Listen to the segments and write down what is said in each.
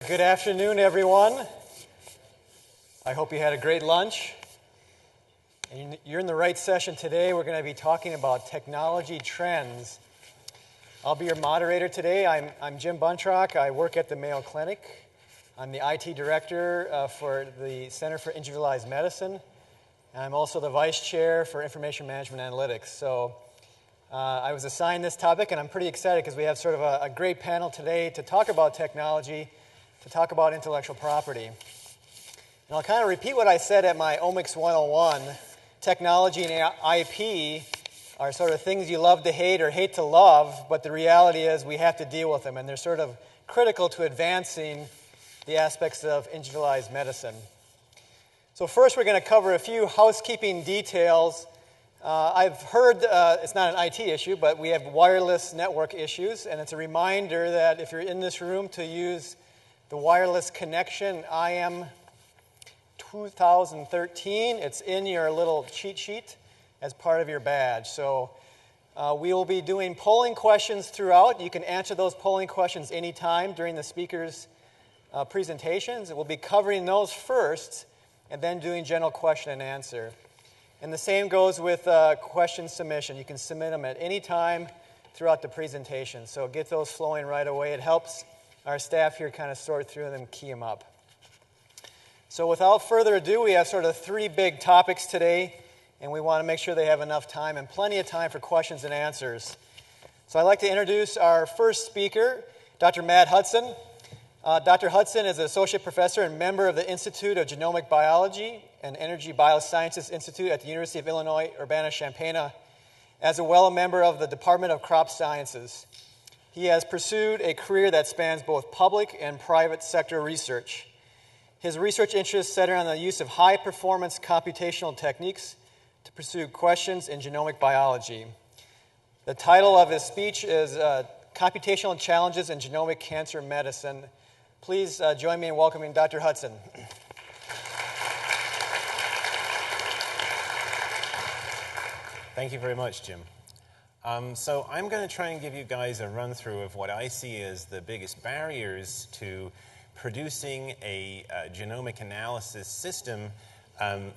Good afternoon, everyone. I hope you had a great lunch. And you're in the right session today. We're going to be talking about technology trends. I'll be your moderator today. I'm Jim Buntrock. I work at the Mayo Clinic. I'm the IT director for the Center for Individualized Medicine. And I'm also the vice chair for Information Management Analytics. So I was assigned this topic, and I'm pretty excited because we have sort of a great panel today to talk about technology, to talk about intellectual property. And I'll kind of repeat what I said at my Omics 101. Technology and IP are sort of things you love to hate or hate to love, but the reality is we have to deal with them, and they're sort of critical to advancing the aspects of individualized medicine. So first, we're going to cover a few housekeeping details. I've heard it's not an IT issue, but we have wireless network issues, and it's a reminder that if you're in this room to use the wireless connection IM 2013. It's in your little cheat sheet as part of your badge. So we will be doing polling questions throughout. You can answer those polling questions anytime during the speakers' presentations. We'll be covering those first and then doing general question and answer. And the same goes with question submission. You can submit them at any time throughout the presentation. So get those flowing right away. It helps our staff here kind of sort through them and key them up. So without further ado, we have sort of three big topics today, and we want to make sure they have enough time and plenty of time for questions and answers. So I'd like to introduce our first speaker, Dr. Matt Hudson. Dr. Hudson is an associate professor and member of the Institute of Genomic Biology and Energy Biosciences Institute at the University of Illinois, Urbana-Champaign, as well a member of the Department of Crop Sciences. He has pursued a career that spans both public and private sector research. His research interests center on the use of high-performance computational techniques to pursue questions in genomic biology. The title of his speech is Computational Challenges in Genomic Cancer Medicine. Please join me in welcoming Dr. Hudson. Thank you very much, Jim. So I'm going to try and give you guys a run-through of what I see as the biggest barriers to producing a genomic analysis system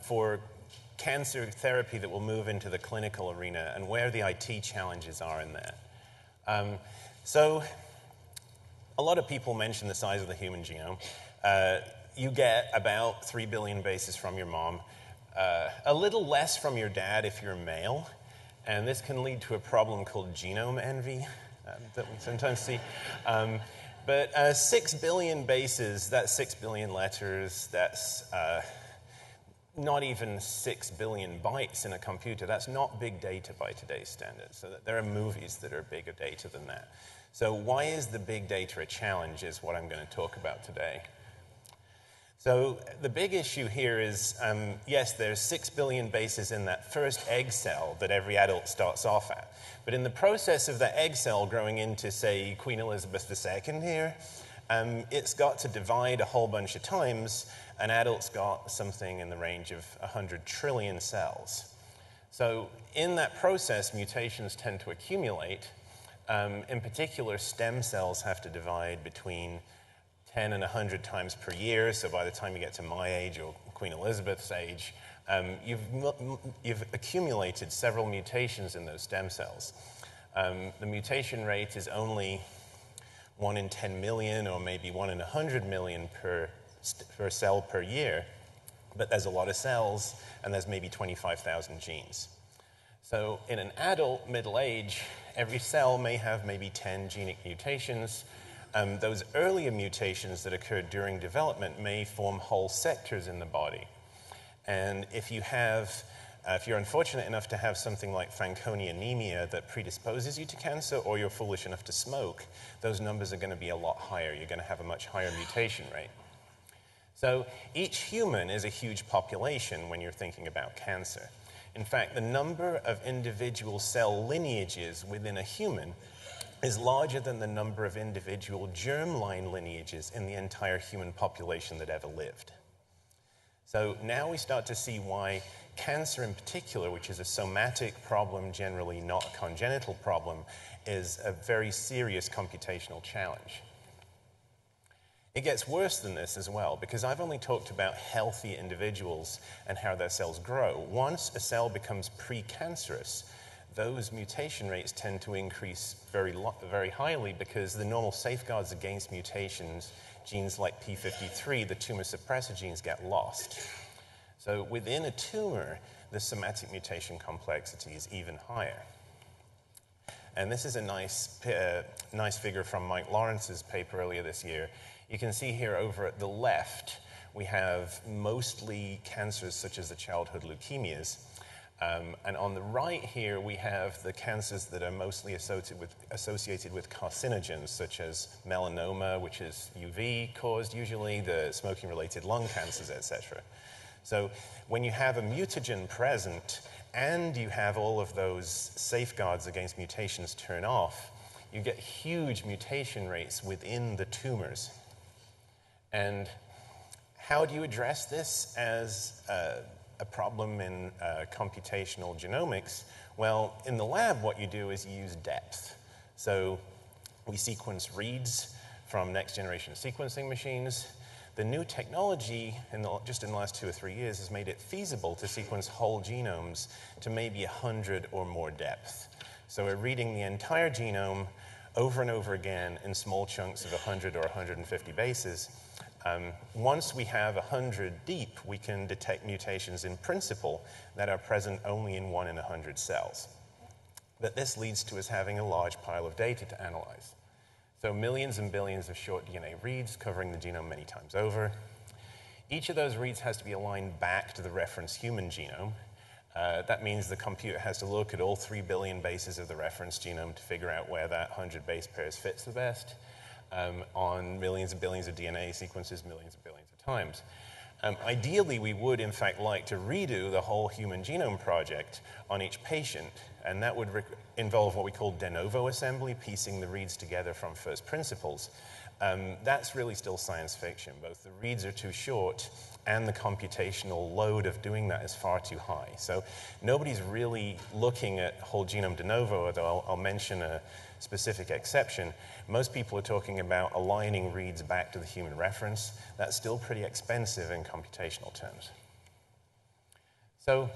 for cancer therapy that will move into the clinical arena and where the IT challenges are in that. So a lot of people mention the size of the human genome. You get about 3 billion bases from your mom, a little less from your dad if you're male. And this can lead to a problem called genome envy that we sometimes see. But 6 billion bases, that's 6 billion letters, that's not even 6 billion bytes in a computer. That's not big data by today's standards. So there are movies that are bigger data than that. So why is the big data a challenge is what I'm going to talk about today. So the big issue here is, yes, there's 6 billion bases in that first egg cell that every adult starts off at. But in the process of that egg cell growing into, say, Queen Elizabeth II here, it's got to divide a whole bunch of times. An adult's got something in the range of 100 trillion cells. So in that process, mutations tend to accumulate. In particular, stem cells have to divide between 10 and 100 times per year, so by the time you get to my age or Queen Elizabeth's age, you've accumulated several mutations in those stem cells. The mutation rate is only 1 in 10 million or maybe 1 in 100 million per cell per year, but there's a lot of cells and there's maybe 25,000 genes. So in an adult middle age, every cell may have maybe 10 genic mutations. Those earlier mutations that occurred during development may form whole sectors in the body. And if you're unfortunate enough to have something like Fanconi anemia that predisposes you to cancer, or you're foolish enough to smoke, those numbers are going to be a lot higher. You're going to have a much higher mutation rate. So each human is a huge population when you're thinking about cancer. In fact, the number of individual cell lineages within a human is larger than the number of individual germline lineages in the entire human population that ever lived. So now we start to see why cancer in particular, which is a somatic problem, generally not a congenital problem, is a very serious computational challenge. It gets worse than this as well, because I've only talked about healthy individuals and how their cells grow. Once a cell becomes precancerous, those mutation rates tend to increase very highly because the normal safeguards against mutations, genes like P53, the tumor suppressor genes, get lost. So within a tumor, the somatic mutation complexity is even higher. And this is a nice figure from Mike Lawrence's paper earlier this year. You can see here over at the left, we have mostly cancers such as the childhood leukemias. And on the right here, we have the cancers that are mostly associated with carcinogens, such as melanoma, which is UV-caused usually, the smoking-related lung cancers, etc. So when you have a mutagen present and you have all of those safeguards against mutations turn off, you get huge mutation rates within the tumors. And how do you address this as a problem in computational genomics? Well, in the lab, what you do is you use depth. So we sequence reads from next-generation sequencing machines. The new technology, just in the last 2 or 3 years, has made it feasible to sequence whole genomes to maybe 100 or more depth. So we're reading the entire genome over and over again in small chunks of 100 or 150 bases. Once we have 100 deep, we can detect mutations in principle that are present only in 1 in 100 cells. But this leads to us having a large pile of data to analyze. So millions and billions of short DNA reads covering the genome many times over. Each of those reads has to be aligned back to the reference human genome. That means the computer has to look at all 3 billion bases of the reference genome to figure out where that 100 base pairs fits the best. On millions and billions of DNA sequences, millions and billions of times. Ideally, we would, in fact, like to redo the whole human genome project on each patient, and that would involve what we call de novo assembly, piecing the reads together from first principles. That's really still science fiction. Both the reads are too short, and the computational load of doing that is far too high. So nobody's really looking at whole genome de novo, although I'll mention a specific exception. Most people are talking about aligning reads back to the human reference. That's still pretty expensive in computational terms. So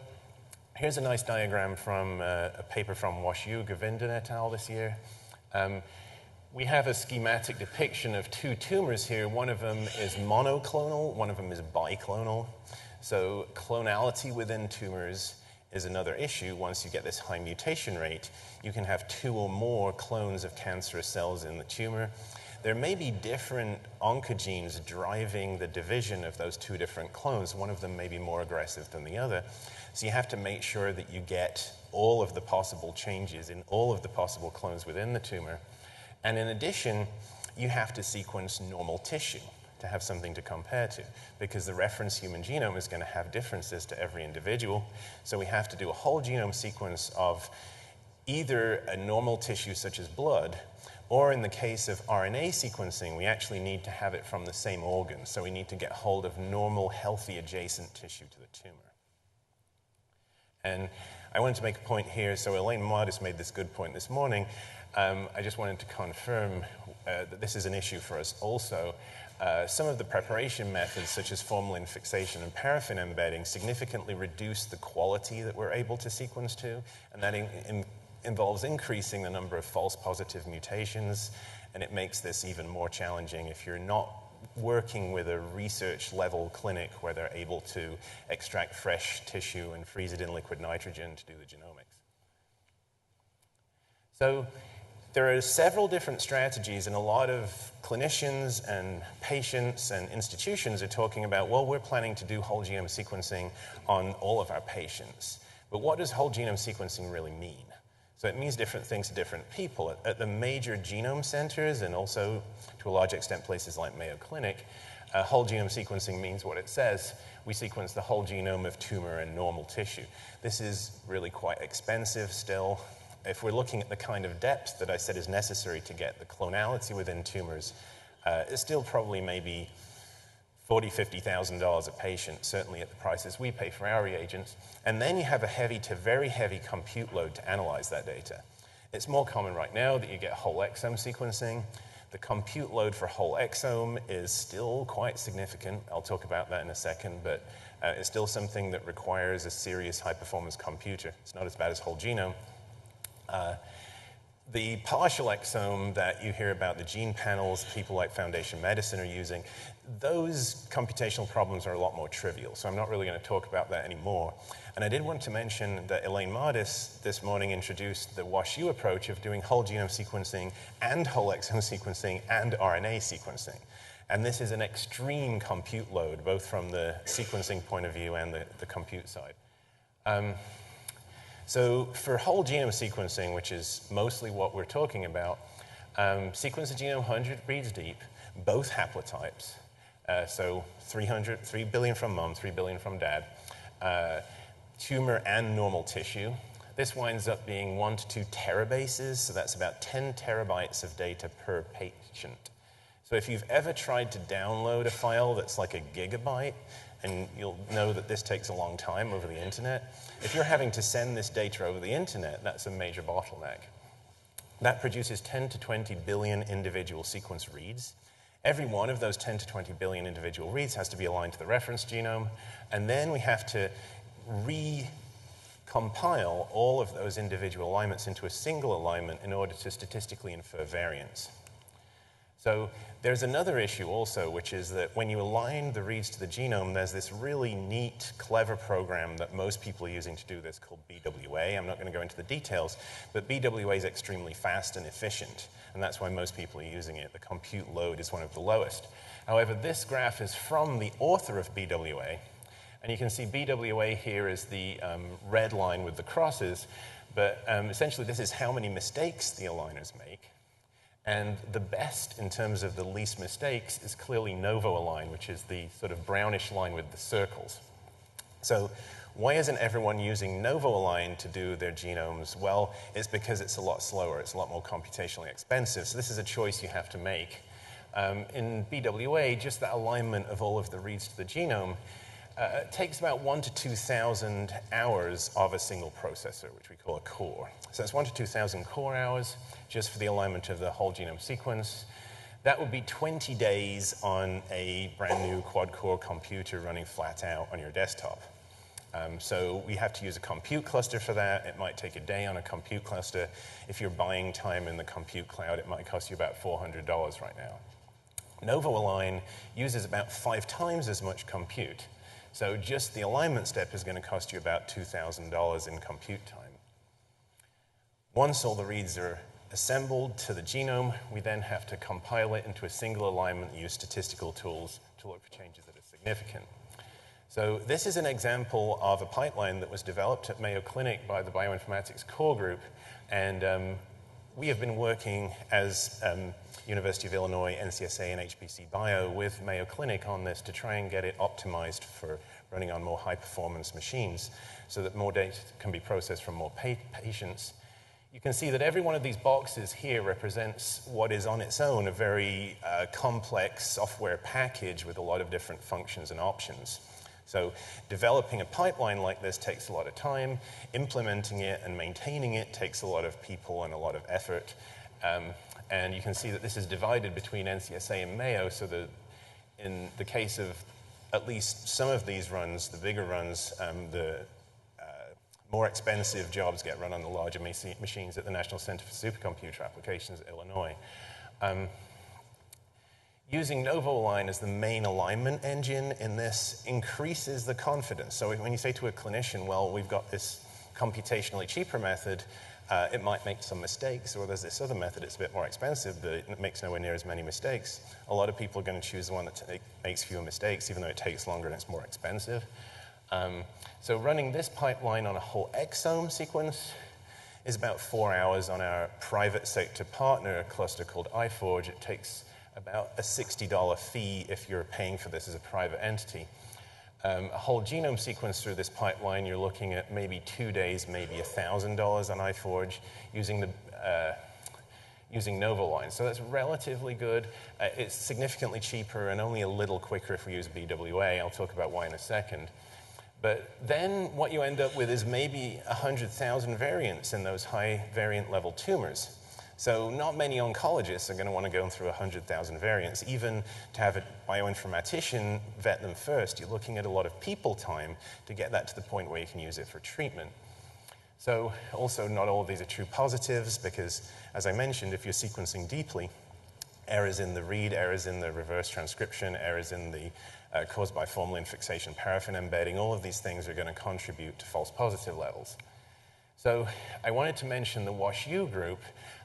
here's a nice diagram from a paper from WashU, Govindan et al. This year. We have a schematic depiction of 2 tumors here. One of them is monoclonal, one of them is biclonal. So clonality within tumors is another issue. Once you get this high mutation rate, you can have 2 or more clones of cancerous cells in the tumor. There may be different oncogenes driving the division of those 2 different clones. One of them may be more aggressive than the other. So you have to make sure that you get all of the possible changes in all of the possible clones within the tumor. And in addition, you have to sequence normal tissue to have something to compare to, because the reference human genome is going to have differences to every individual. So we have to do a whole genome sequence of either a normal tissue such as blood, or in the case of RNA sequencing, we actually need to have it from the same organ. So we need to get hold of normal, healthy, adjacent tissue to the tumor. And I wanted to make a point here. So Elaine Modis made this good point this morning. I just wanted to confirm that this is an issue for us also. Some of the preparation methods, such as formalin fixation and paraffin embedding, significantly reduce the quality that we're able to sequence to, and that involves increasing the number of false positive mutations, and it makes this even more challenging if you're not working with a research-level clinic where they're able to extract fresh tissue and freeze it in liquid nitrogen to do the genomics. So there are several different strategies, and a lot of clinicians and patients and institutions are talking about, well, we're planning to do whole genome sequencing on all of our patients. But what does whole genome sequencing really mean? So it means different things to different people. At the major genome centers, and also to a large extent places like Mayo Clinic, whole genome sequencing means what it says. We sequence the whole genome of tumor and normal tissue. This is really quite expensive still. If we're looking at the kind of depth that I said is necessary to get the clonality within tumors, it's still probably maybe $40,000, $50,000 a patient, certainly at the prices we pay for our reagents. And then you have a heavy to very heavy compute load to analyze that data. It's more common right now that you get whole exome sequencing, The compute load for whole exome is still quite significant. I'll talk about that in a second, but it's still something that requires a serious high-performance computer. It's not as bad as whole genome. The partial exome that you hear about, the gene panels people like Foundation Medicine are using, those computational problems are a lot more trivial, so I'm not really going to talk about that anymore. And I did want to mention that Elaine Mardis this morning introduced the WashU approach of doing whole genome sequencing and whole exome sequencing and RNA sequencing. And this is an extreme compute load, both from the sequencing point of view and the compute side. So for whole genome sequencing, which is mostly what we're talking about, sequence the genome 100 reads deep, both haplotypes. So 3 billion from mom, 3 billion from dad. Tumor and normal tissue. This winds up being 1 to 2 terabases, so that's about 10 terabytes of data per patient. So if you've ever tried to download a file that's like a gigabyte, and you'll know that this takes a long time over the internet, if you're having to send this data over the internet, that's a major bottleneck. That produces 10 to 20 billion individual sequence reads. Every one of those 10 to 20 billion individual reads has to be aligned to the reference genome, and then we have to recompile all of those individual alignments into a single alignment in order to statistically infer variance. So there's another issue also, which is that when you align the reads to the genome, there's this really neat, clever program that most people are using to do this called BWA. I'm not going to go into the details, but BWA is extremely fast and efficient, and that's why most people are using it. The compute load is one of the lowest. However, this graph is from the author of BWA, and you can see BWA here is the red line with the crosses, but essentially this is how many mistakes the aligners make. And the best in terms of the least mistakes is clearly NovoAlign, which is the sort of brownish line with the circles. So why isn't everyone using NovoAlign to do their genomes? Well, it's because it's a lot slower. It's a lot more computationally expensive. So this is a choice you have to make. In BWA, just that alignment of all of the reads to the genome takes about 1,000 to 2,000 hours of a single processor, which we call a core. So that's 1,000 to 2,000 core hours just for the alignment of the whole genome sequence. That would be 20 days on a brand new quad-core computer running flat out on your desktop. So we have to use a compute cluster for that. It might take a day on a compute cluster. If you're buying time in the compute cloud, it might cost you about $400 right now. NovoAlign uses about 5 times as much compute. So just the alignment step is going to cost you about $2,000 in compute time. Once all the reads are assembled to the genome, we then have to compile it into a single alignment and use statistical tools to look for changes that are significant. So this is an example of a pipeline that was developed at Mayo Clinic by the Bioinformatics Core Group, and we have been working as University of Illinois, NCSA, and HPC Bio with Mayo Clinic on this to try and get it optimized for running on more high-performance machines so that more data can be processed from more patients. You can see that every one of these boxes here represents what is on its own a very complex software package with a lot of different functions and options. So developing a pipeline like this takes a lot of time. Implementing it and maintaining it takes a lot of people and a lot of effort. And you can see that this is divided between NCSA and Mayo, so that in the case of at least some of these runs, the bigger runs, the more expensive jobs get run on the larger machines at the National Center for Supercomputer Applications at Illinois. Using NovoAlign as the main alignment engine in this increases the confidence. So when you say to a clinician, well, we've got this computationally cheaper method, it might make some mistakes, or there's this other method, it's a bit more expensive, but it makes nowhere near as many mistakes. A lot of people are going to choose the one that makes fewer mistakes, even though it takes longer and it's more expensive. So running this pipeline on a whole exome sequence is about 4 hours on our private sector partner cluster called iForge. It takes about a $60 fee if you're paying for this as a private entity. A whole genome sequence through this pipeline, you're looking at maybe 2 days, maybe $1,000 on iForge using NovoAlign. So that's relatively good. It's significantly cheaper and only a little quicker if we use BWA. I'll talk about why in a second. But then what you end up with is maybe 100,000 variants in those high variant level tumors. So not many oncologists are going to want to go through 100,000 variants. Even to have a bioinformatician vet them first, you're looking at a lot of people time to get that to the point where you can use it for treatment. So also not all of these are true positives because, as I mentioned, if you're sequencing deeply, errors in the read, errors in the reverse transcription, errors in the caused by formalin fixation, paraffin embedding, all of these things are going to contribute to false positive levels. So I wanted to mention the WashU group.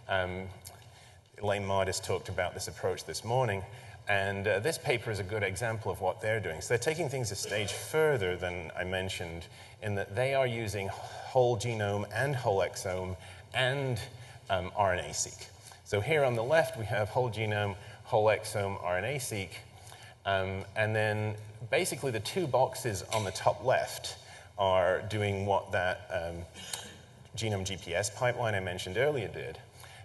Elaine Mardis talked about this approach this morning, and this paper is a good example of what they're doing. So they're taking things a stage further than I mentioned in that they are using whole genome and whole exome and RNAseq. So here on the left, we have whole genome, whole exome, RNAseq, and then basically the two boxes on the top left are doing what that genome GPS pipeline I mentioned earlier did.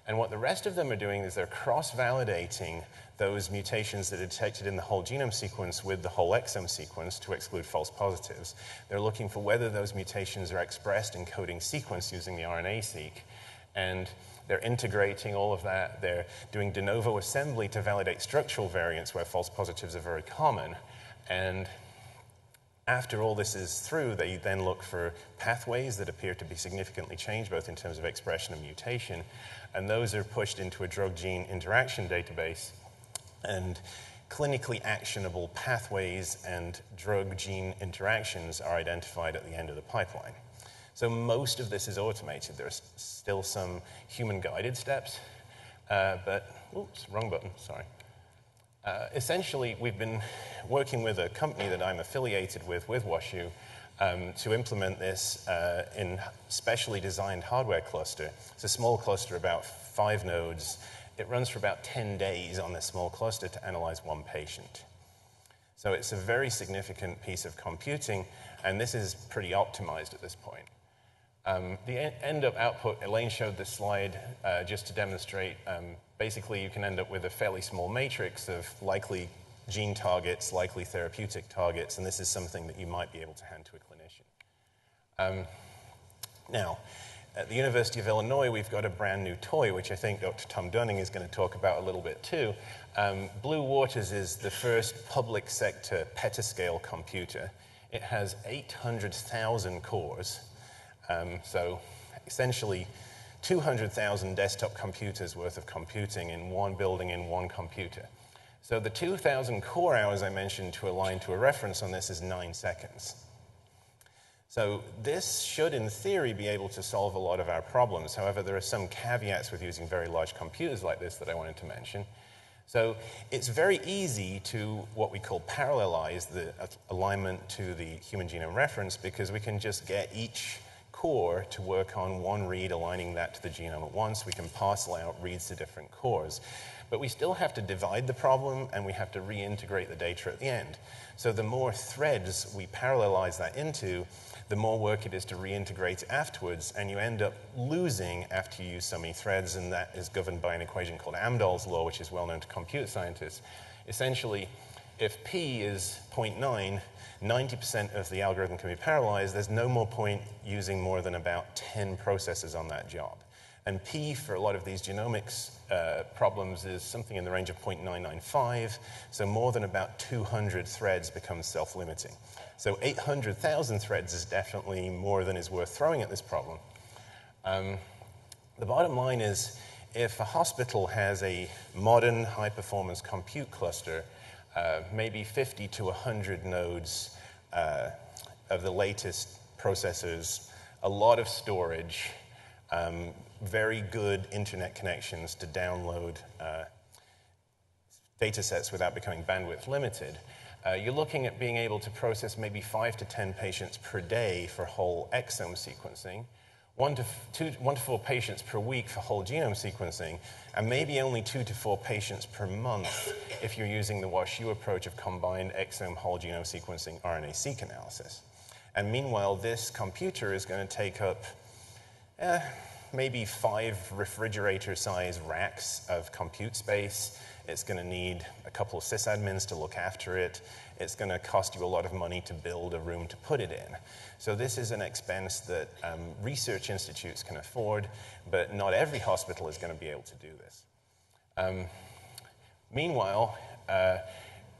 And what the rest of them are doing is they're cross-validating those mutations that are detected in the whole genome sequence with the whole exome sequence to exclude false positives. They're looking for whether those mutations are expressed in coding sequence using the RNAseq. And they're integrating all of that. They're doing de novo assembly to validate structural variants where false positives are very common. And after all this is through, they then look for pathways that appear to be significantly changed, both in terms of expression and mutation. And those are pushed into a drug-gene interaction database. And clinically actionable pathways and drug-gene interactions are identified at the end of the pipeline. So most of this is automated. There's still some human-guided steps, but, oops, wrong button, sorry. Essentially, we've been working with a company that I'm affiliated with WashU, to implement this in specially designed hardware cluster. It's a small cluster, about 5 nodes. It runs for about 10 days on this small cluster to analyze one patient. So it's a very significant piece of computing, and this is pretty optimized at this point. The end-up output, Elaine showed this slide just to demonstrate, basically you can end up with a fairly small matrix of likely gene targets, likely therapeutic targets, and this is something that you might be able to hand to a clinician. Now, at the University of Illinois, we've got a brand new toy, which I think Dr. Thom Dunning is going to talk about a little bit too. Blue Waters is the first public sector petascale computer. It has 800,000 cores. So essentially 200,000 desktop computers worth of computing in one building in one computer. So the 2,000 core hours I mentioned to align to a reference on this is 9 seconds. So this should, in theory, be able to solve a lot of our problems. However, there are some caveats with using very large computers like this that I wanted to mention. So it's very easy to what we call parallelize the alignment to the human genome reference because we can just get each core to work on one read, aligning that to the genome at once. We can parcel out reads to different cores. But we still have to divide the problem, and we have to reintegrate the data at the end. So the more threads we parallelize that into, the more work it is to reintegrate afterwards, and you end up losing after you use so many threads, and that is governed by an equation called Amdahl's law, which is well known to computer scientists. Essentially, if p is 0.9, 90% of the algorithm can be parallelized. There's no more point using more than about 10 processors on that job. And p for a lot of these genomics problems is something in the range of 0.995, so more than about 200 threads becomes self-limiting. So 800,000 threads is definitely more than is worth throwing at this problem. The bottom line is, if a hospital has a modern high-performance compute cluster, maybe 50 to 100 nodes of the latest processors, a lot of storage, very good internet connections to download data sets without becoming bandwidth limited. You're looking at being able to process maybe 5 to 10 patients per day for whole exome sequencing, 1 to 4 patients per week for whole genome sequencing, and maybe only 2 to 4 patients per month if you're using the WashU approach of combined exome whole genome sequencing RNA-seq analysis. And meanwhile, this computer is going to take up maybe 5 refrigerator-sized racks of compute space. It's going to need a couple of sysadmins to look after it. It's going to cost you a lot of money to build a room to put it in. So this is an expense that research institutes can afford, but not every hospital is going to be able to do this. Meanwhile,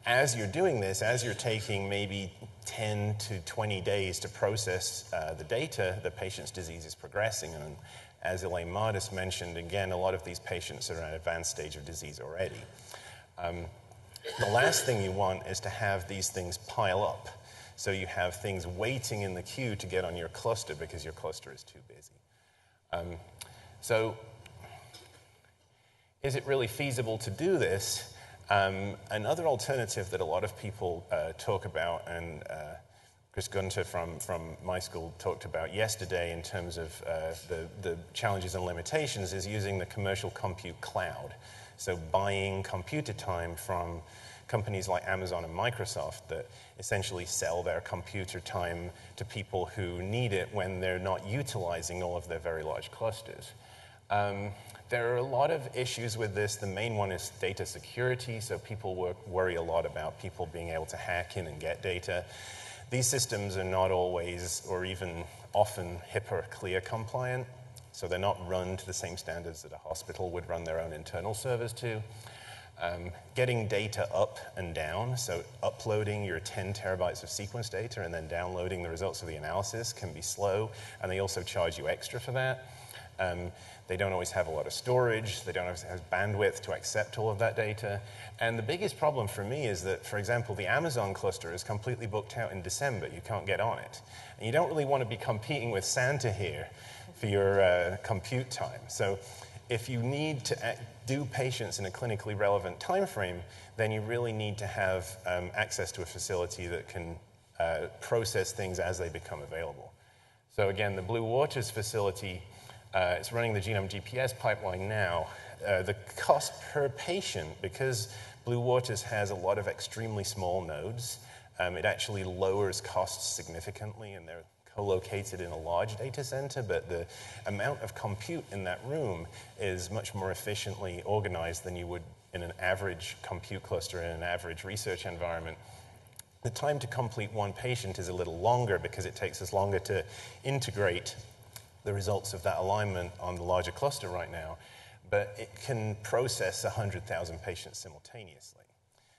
as you're doing this, as you're taking maybe 10 to 20 days to process the data, the patient's disease is progressing. And as Elaine Mardis mentioned, again, a lot of these patients are at an advanced stage of disease already. The last thing you want is to have these things pile up. So you have things waiting in the queue to get on your cluster because your cluster is too busy. So is it really feasible to do this? Another alternative that a lot of people talk about, and Chris Gunter from my school talked about yesterday in terms of the challenges and limitations, is using the commercial compute cloud. So buying computer time from companies like Amazon and Microsoft that essentially sell their computer time to people who need it when they're not utilizing all of their very large clusters. There are a lot of issues with this. The main one is data security, so people worry a lot about people being able to hack in and get data. These systems are not always, or even often, HIPAA CLIA compliant, so they're not run to the same standards that a hospital would run their own internal servers to. Getting data up and down, so uploading your 10 terabytes of sequence data and then downloading the results of the analysis can be slow, and they also charge you extra for that. They don't always have a lot of storage. They don't always have bandwidth to accept all of that data. And the biggest problem for me is that, for example, the Amazon cluster is completely booked out in December. You can't get on it. And you don't really want to be competing with Santa here for your compute time. So if you need to do patients in a clinically relevant time frame, then you really need to have access to a facility that can process things as they become available. So again, the Blue Waters facility, it's running the Genome GPS pipeline now. The cost per patient, because Blue Waters has a lot of extremely small nodes, it actually lowers costs significantly, and they're co-located in a large data center, but the amount of compute in that room is much more efficiently organized than you would in an average compute cluster in an average research environment. The time to complete one patient is a little longer because it takes us longer to integrate the results of that alignment on the larger cluster right now, but it can process 100,000 patients simultaneously.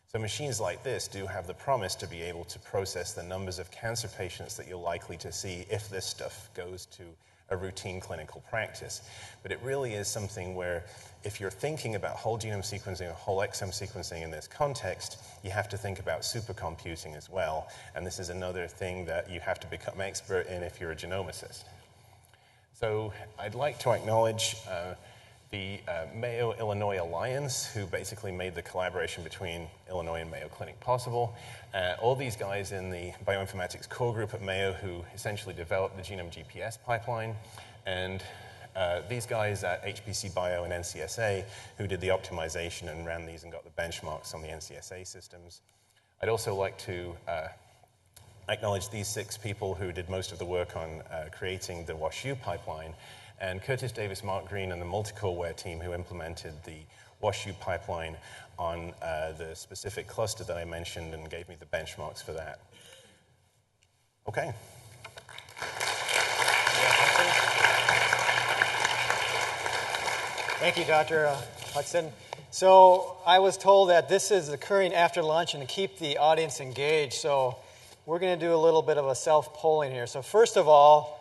So machines like this do have the promise to be able to process the numbers of cancer patients that you're likely to see if this stuff goes to a routine clinical practice. But it really is something where if you're thinking about whole genome sequencing or whole exome sequencing in this context, you have to think about supercomputing as well. And this is another thing that you have to become expert in if you're a genomicist. So I'd like to acknowledge the Mayo-Illinois Alliance, who basically made the collaboration between Illinois and Mayo Clinic possible. All these guys in the bioinformatics core group at Mayo who essentially developed the Genome GPS pipeline, and these guys at HPC Bio and NCSA who did the optimization and ran these and got the benchmarks on the NCSA systems. I'd also like to acknowledge these 6 people who did most of the work on creating the WashU pipeline, and Curtis Davis, Mark Green, and the MulticoreWare team who implemented the WashU pipeline on the specific cluster that I mentioned and gave me the benchmarks for that. Okay. Thank you, Dr. Hudson. So I was told that this is occurring after lunch and to keep the audience engaged. So we're going to do a little bit of a self-polling here. So first of all,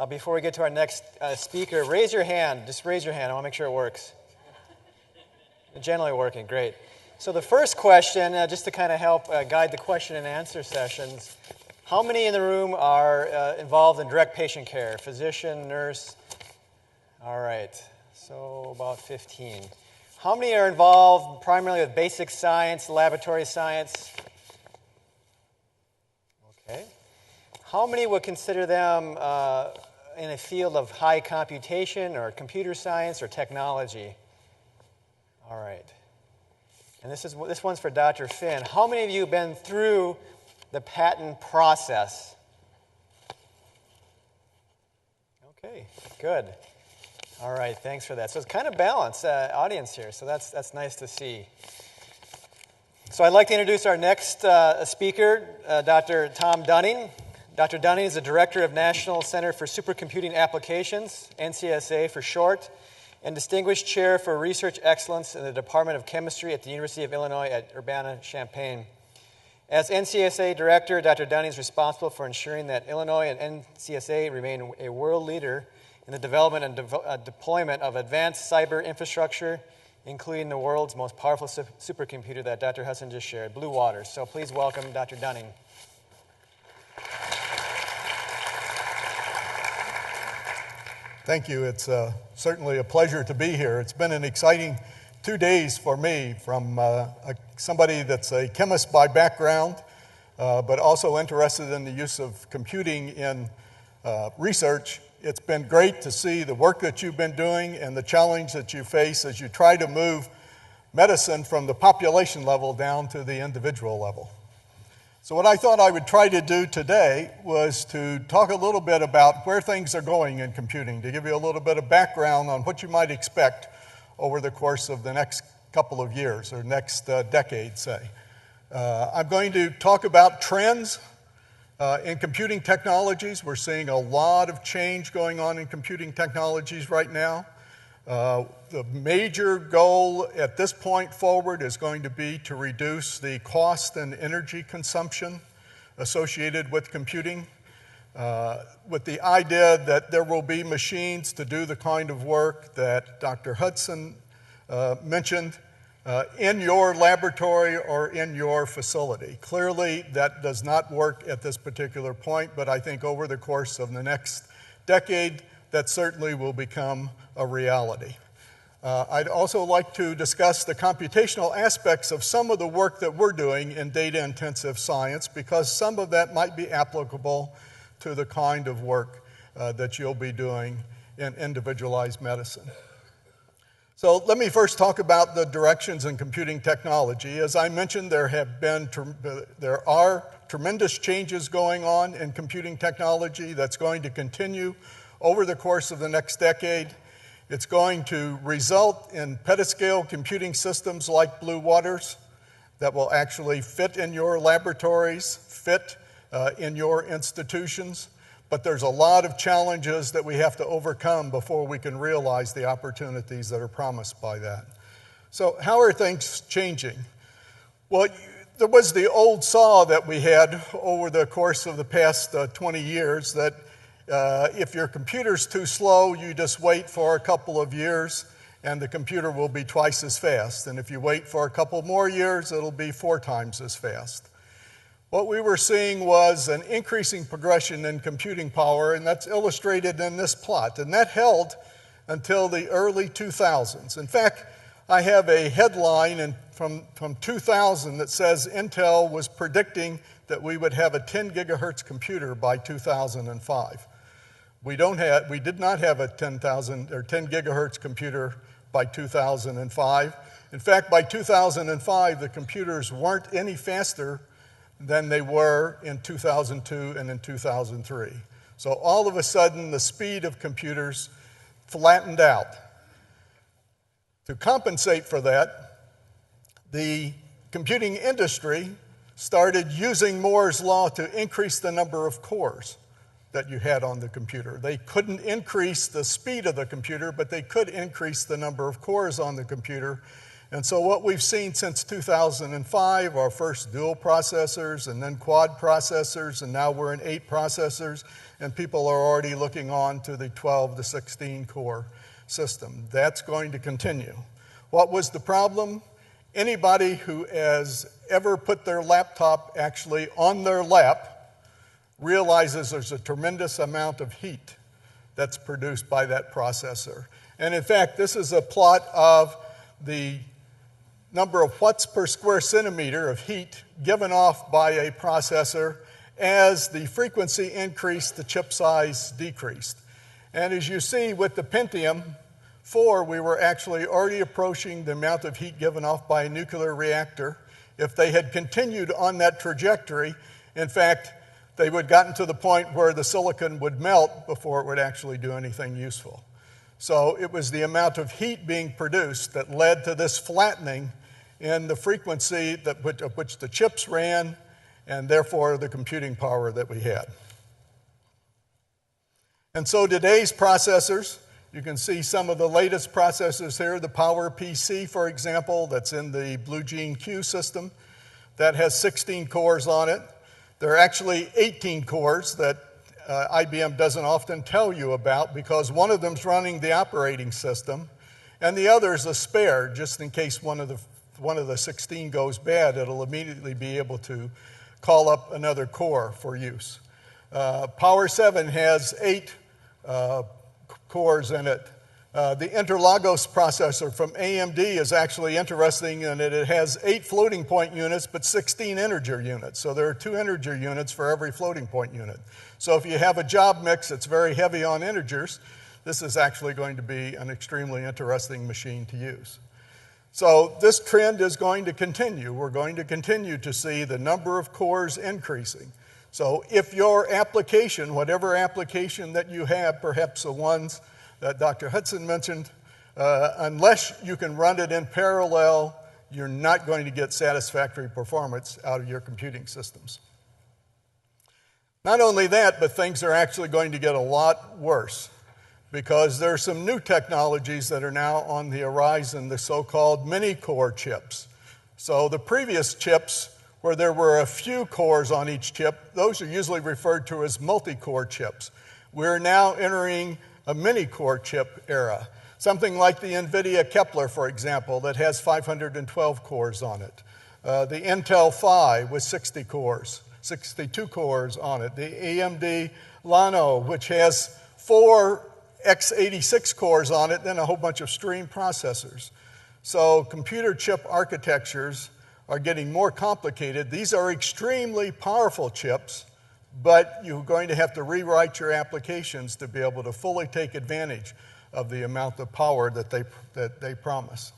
before we get to our next speaker, raise your hand. Just raise your hand. I want to make sure it works. Generally working. Great. So the first question, just to kind of help guide the question and answer sessions, how many in the room are involved in direct patient care? Physician, nurse? All right. So about 15. How many are involved primarily with basic science, laboratory science? Okay. How many would consider them in a field of high computation or computer science or technology? All right. And this one's for Dr. Finn. How many of you have been through the patent process? Okay, good. All right, thanks for that. So it's kind of balanced audience here, so that's nice to see. So I'd like to introduce our next speaker, Dr. Thom Dunning. Dr. Dunning is the Director of National Center for Supercomputing Applications, NCSA for short, and Distinguished Chair for Research Excellence in the Department of Chemistry at the University of Illinois at Urbana-Champaign. As NCSA Director, Dr. Dunning is responsible for ensuring that Illinois and NCSA remain a world leader in the development and deployment of advanced cyber infrastructure, including the world's most powerful supercomputer that Dr. Hudson just shared, Blue Waters. So please welcome Dr. Dunning. Thank you. It's certainly a pleasure to be here. It's been an exciting 2 days for me, from somebody that's a chemist by background, but also interested in the use of computing in research. It's been great to see the work that you've been doing and the challenge that you face as you try to move medicine from the population level down to the individual level. So what I thought I would try to do today was to talk a little bit about where things are going in computing, to give you a little bit of background on what you might expect over the course of the next couple of years, or next decade, say. I'm going to talk about trends in computing technologies. We're seeing a lot of change going on in computing technologies right now. The major goal at this point forward is going to be to reduce the cost and energy consumption associated with computing, with the idea that there will be machines to do the kind of work that Dr. Hudson mentioned in your laboratory or in your facility. Clearly, that does not work at this particular point, but I think over the course of the next decade, that certainly will become a reality. I'd also like to discuss the computational aspects of some of the work that we're doing in data-intensive science, because some of that might be applicable to the kind of work that you'll be doing in individualized medicine. So let me first talk about the directions in computing technology. As I mentioned, there are tremendous changes going on in computing technology that's going to continue over the course of the next decade. It's going to result in petascale computing systems like Blue Waters that will actually fit in your laboratories, fit in your institutions. But there's a lot of challenges that we have to overcome before we can realize the opportunities that are promised by that. So how are things changing? Well, there was the old saw that we had over the course of the past 20 years that if your computer's too slow, you just wait for a couple of years and the computer will be twice as fast. And if you wait for a couple more years, it'll be 4 times as fast. What we were seeing was an increasing progression in computing power, and that's illustrated in this plot. And that held until the early 2000s. In fact, I have a headline from 2000 that says Intel was predicting that we would have a 10 gigahertz computer by 2005. We did not have a 10 gigahertz computer by 2005. In fact, by 2005, the computers weren't any faster than they were in 2002 and in 2003. So all of a sudden, the speed of computers flattened out. To compensate for that, the computing industry started using Moore's law to increase the number of cores that you had on the computer. They couldn't increase the speed of the computer, but they could increase the number of cores on the computer. And so what we've seen since 2005 are first dual processors and then quad processors, and now we're in 8 processors, and people are already looking on to the 12 to 16 core system. That's going to continue. What was the problem? Anybody who has ever put their laptop actually on their lap realizes there's a tremendous amount of heat that's produced by that processor. And in fact, this is a plot of the number of watts per square centimeter of heat given off by a processor. As the frequency increased, the chip size decreased. And as you see with the Pentium 4, we were actually already approaching the amount of heat given off by a nuclear reactor. If they had continued on that trajectory, in fact, they would have gotten to the point where the silicon would melt before it would actually do anything useful. So it was the amount of heat being produced that led to this flattening in the frequency of which the chips ran, and therefore the computing power that we had. And so today's processors, you can see some of the latest processors here, the PowerPC, for example, that's in the Blue Gene Q system, that has 16 cores on it. There are actually 18 cores that IBM doesn't often tell you about because one of them's running the operating system, and the other is a spare, just in case one of the 16 goes bad, it'll immediately be able to call up another core for use. Power 7 has 8 cores in it. The Interlagos processor from AMD is actually interesting in that it has 8 floating point units but 16 integer units. So there are 2 integer units for every floating point unit. So if you have a job mix that's very heavy on integers, this is actually going to be an extremely interesting machine to use. So this trend is going to continue. We're going to continue to see the number of cores increasing. So if your application, whatever application that you have, perhaps the ones that Dr. Hudson mentioned, unless you can run it in parallel, you're not going to get satisfactory performance out of your computing systems. Not only that, but things are actually going to get a lot worse because there are some new technologies that are now on the horizon, the so-called mini-core chips. So the previous chips, where there were a few cores on each chip, those are usually referred to as multi-core chips. We're now entering a mini-core chip era, something like the NVIDIA Kepler, for example, that has 512 cores on it. The Intel Phi with 62 cores on it. The AMD Llano, which has 4 x86 cores on it, then a whole bunch of stream processors. So computer chip architectures are getting more complicated. These are extremely powerful chips, but you're going to have to rewrite your applications to be able to fully take advantage of the amount of power that they promise.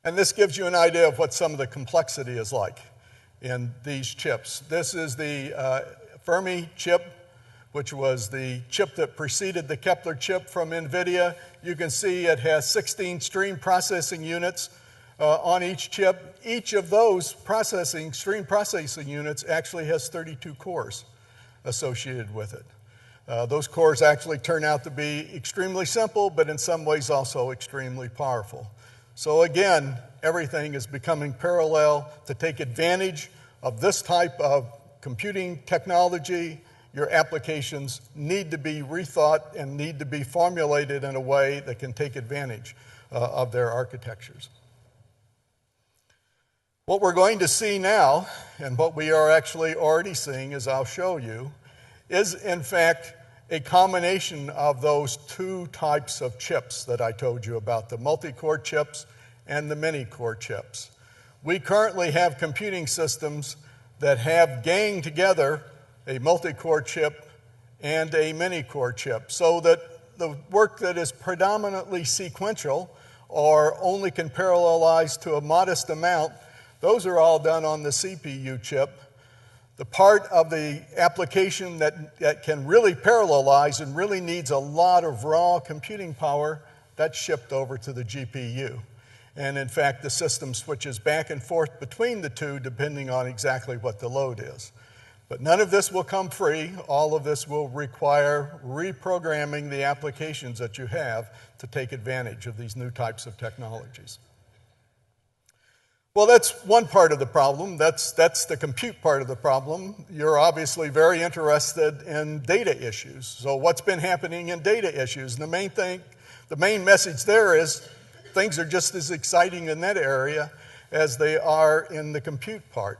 And this gives you an idea of what some of the complexity is like in these chips. This is the Fermi chip, which was the chip that preceded the Kepler chip from NVIDIA. You can see it has 16 stream processing units on each chip. Each of those stream processing units actually has 32 cores associated with it. Those cores actually turn out to be extremely simple, but in some ways also extremely powerful. So again, everything is becoming parallel to take advantage of this type of computing technology. Your applications need to be rethought and need to be formulated in a way that can take advantage of their architectures. What we're going to see now, and what we are actually already seeing, as I'll show you, is in fact a combination of those 2 types of chips that I told you about, the multi-core chips and the mini-core chips. We currently have computing systems that have ganged together a multi-core chip and a mini-core chip, so that the work that is predominantly sequential or only can parallelize to a modest amount, those are all done on the CPU chip. The part of the application that can really parallelize and really needs a lot of raw computing power, that's shipped over to the GPU. And in fact, the system switches back and forth between the 2 depending on exactly what the load is. But none of this will come free. All of this will require reprogramming the applications that you have to take advantage of these new types of technologies. Well, that's one part of the problem. That's the compute part of the problem. You're obviously very interested in data issues. So what's been happening in data issues? And the main message there is things are just as exciting in that area as they are in the compute part.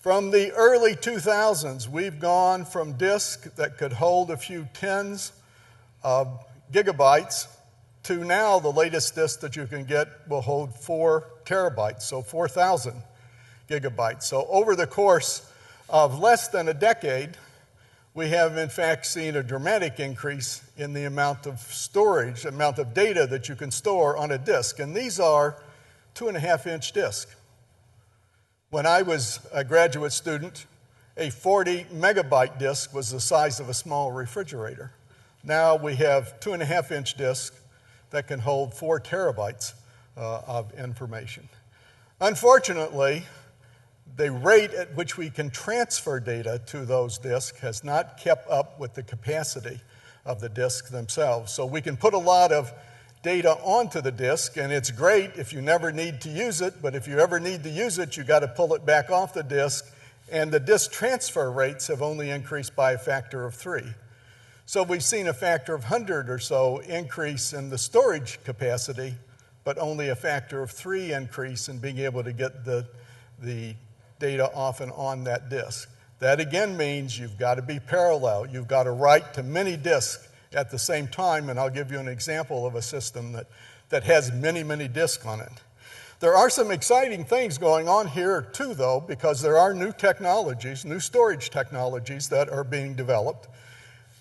From the early 2000s, we've gone from disks that could hold a few tens of gigabytes to now the latest disk that you can get will hold 4 terabytes, so 4,000 gigabytes. So over the course of less than a decade, we have in fact seen a dramatic increase in the amount of storage, amount of data that you can store on a disk. And these are 2.5-inch disks. When I was a graduate student, a 40 megabyte disk was the size of a small refrigerator. Now we have 2.5-inch disks that can hold 4 terabytes of information. Unfortunately, the rate at which we can transfer data to those disks has not kept up with the capacity of the disks themselves. So we can put a lot of data onto the disk, and it's great if you never need to use it, but if you ever need to use it, you've got to pull it back off the disk, and the disk transfer rates have only increased by a factor of 3. So we've seen a factor of 100 or so increase in the storage capacity, but only a factor of 3 increase in being able to get the data off and on that disk. That again means you've got to be parallel. You've got to write to many disks at the same time, and I'll give you an example of a system that has many, many disks on it. There are some exciting things going on here too, though, because there are new technologies, new storage technologies that are being developed.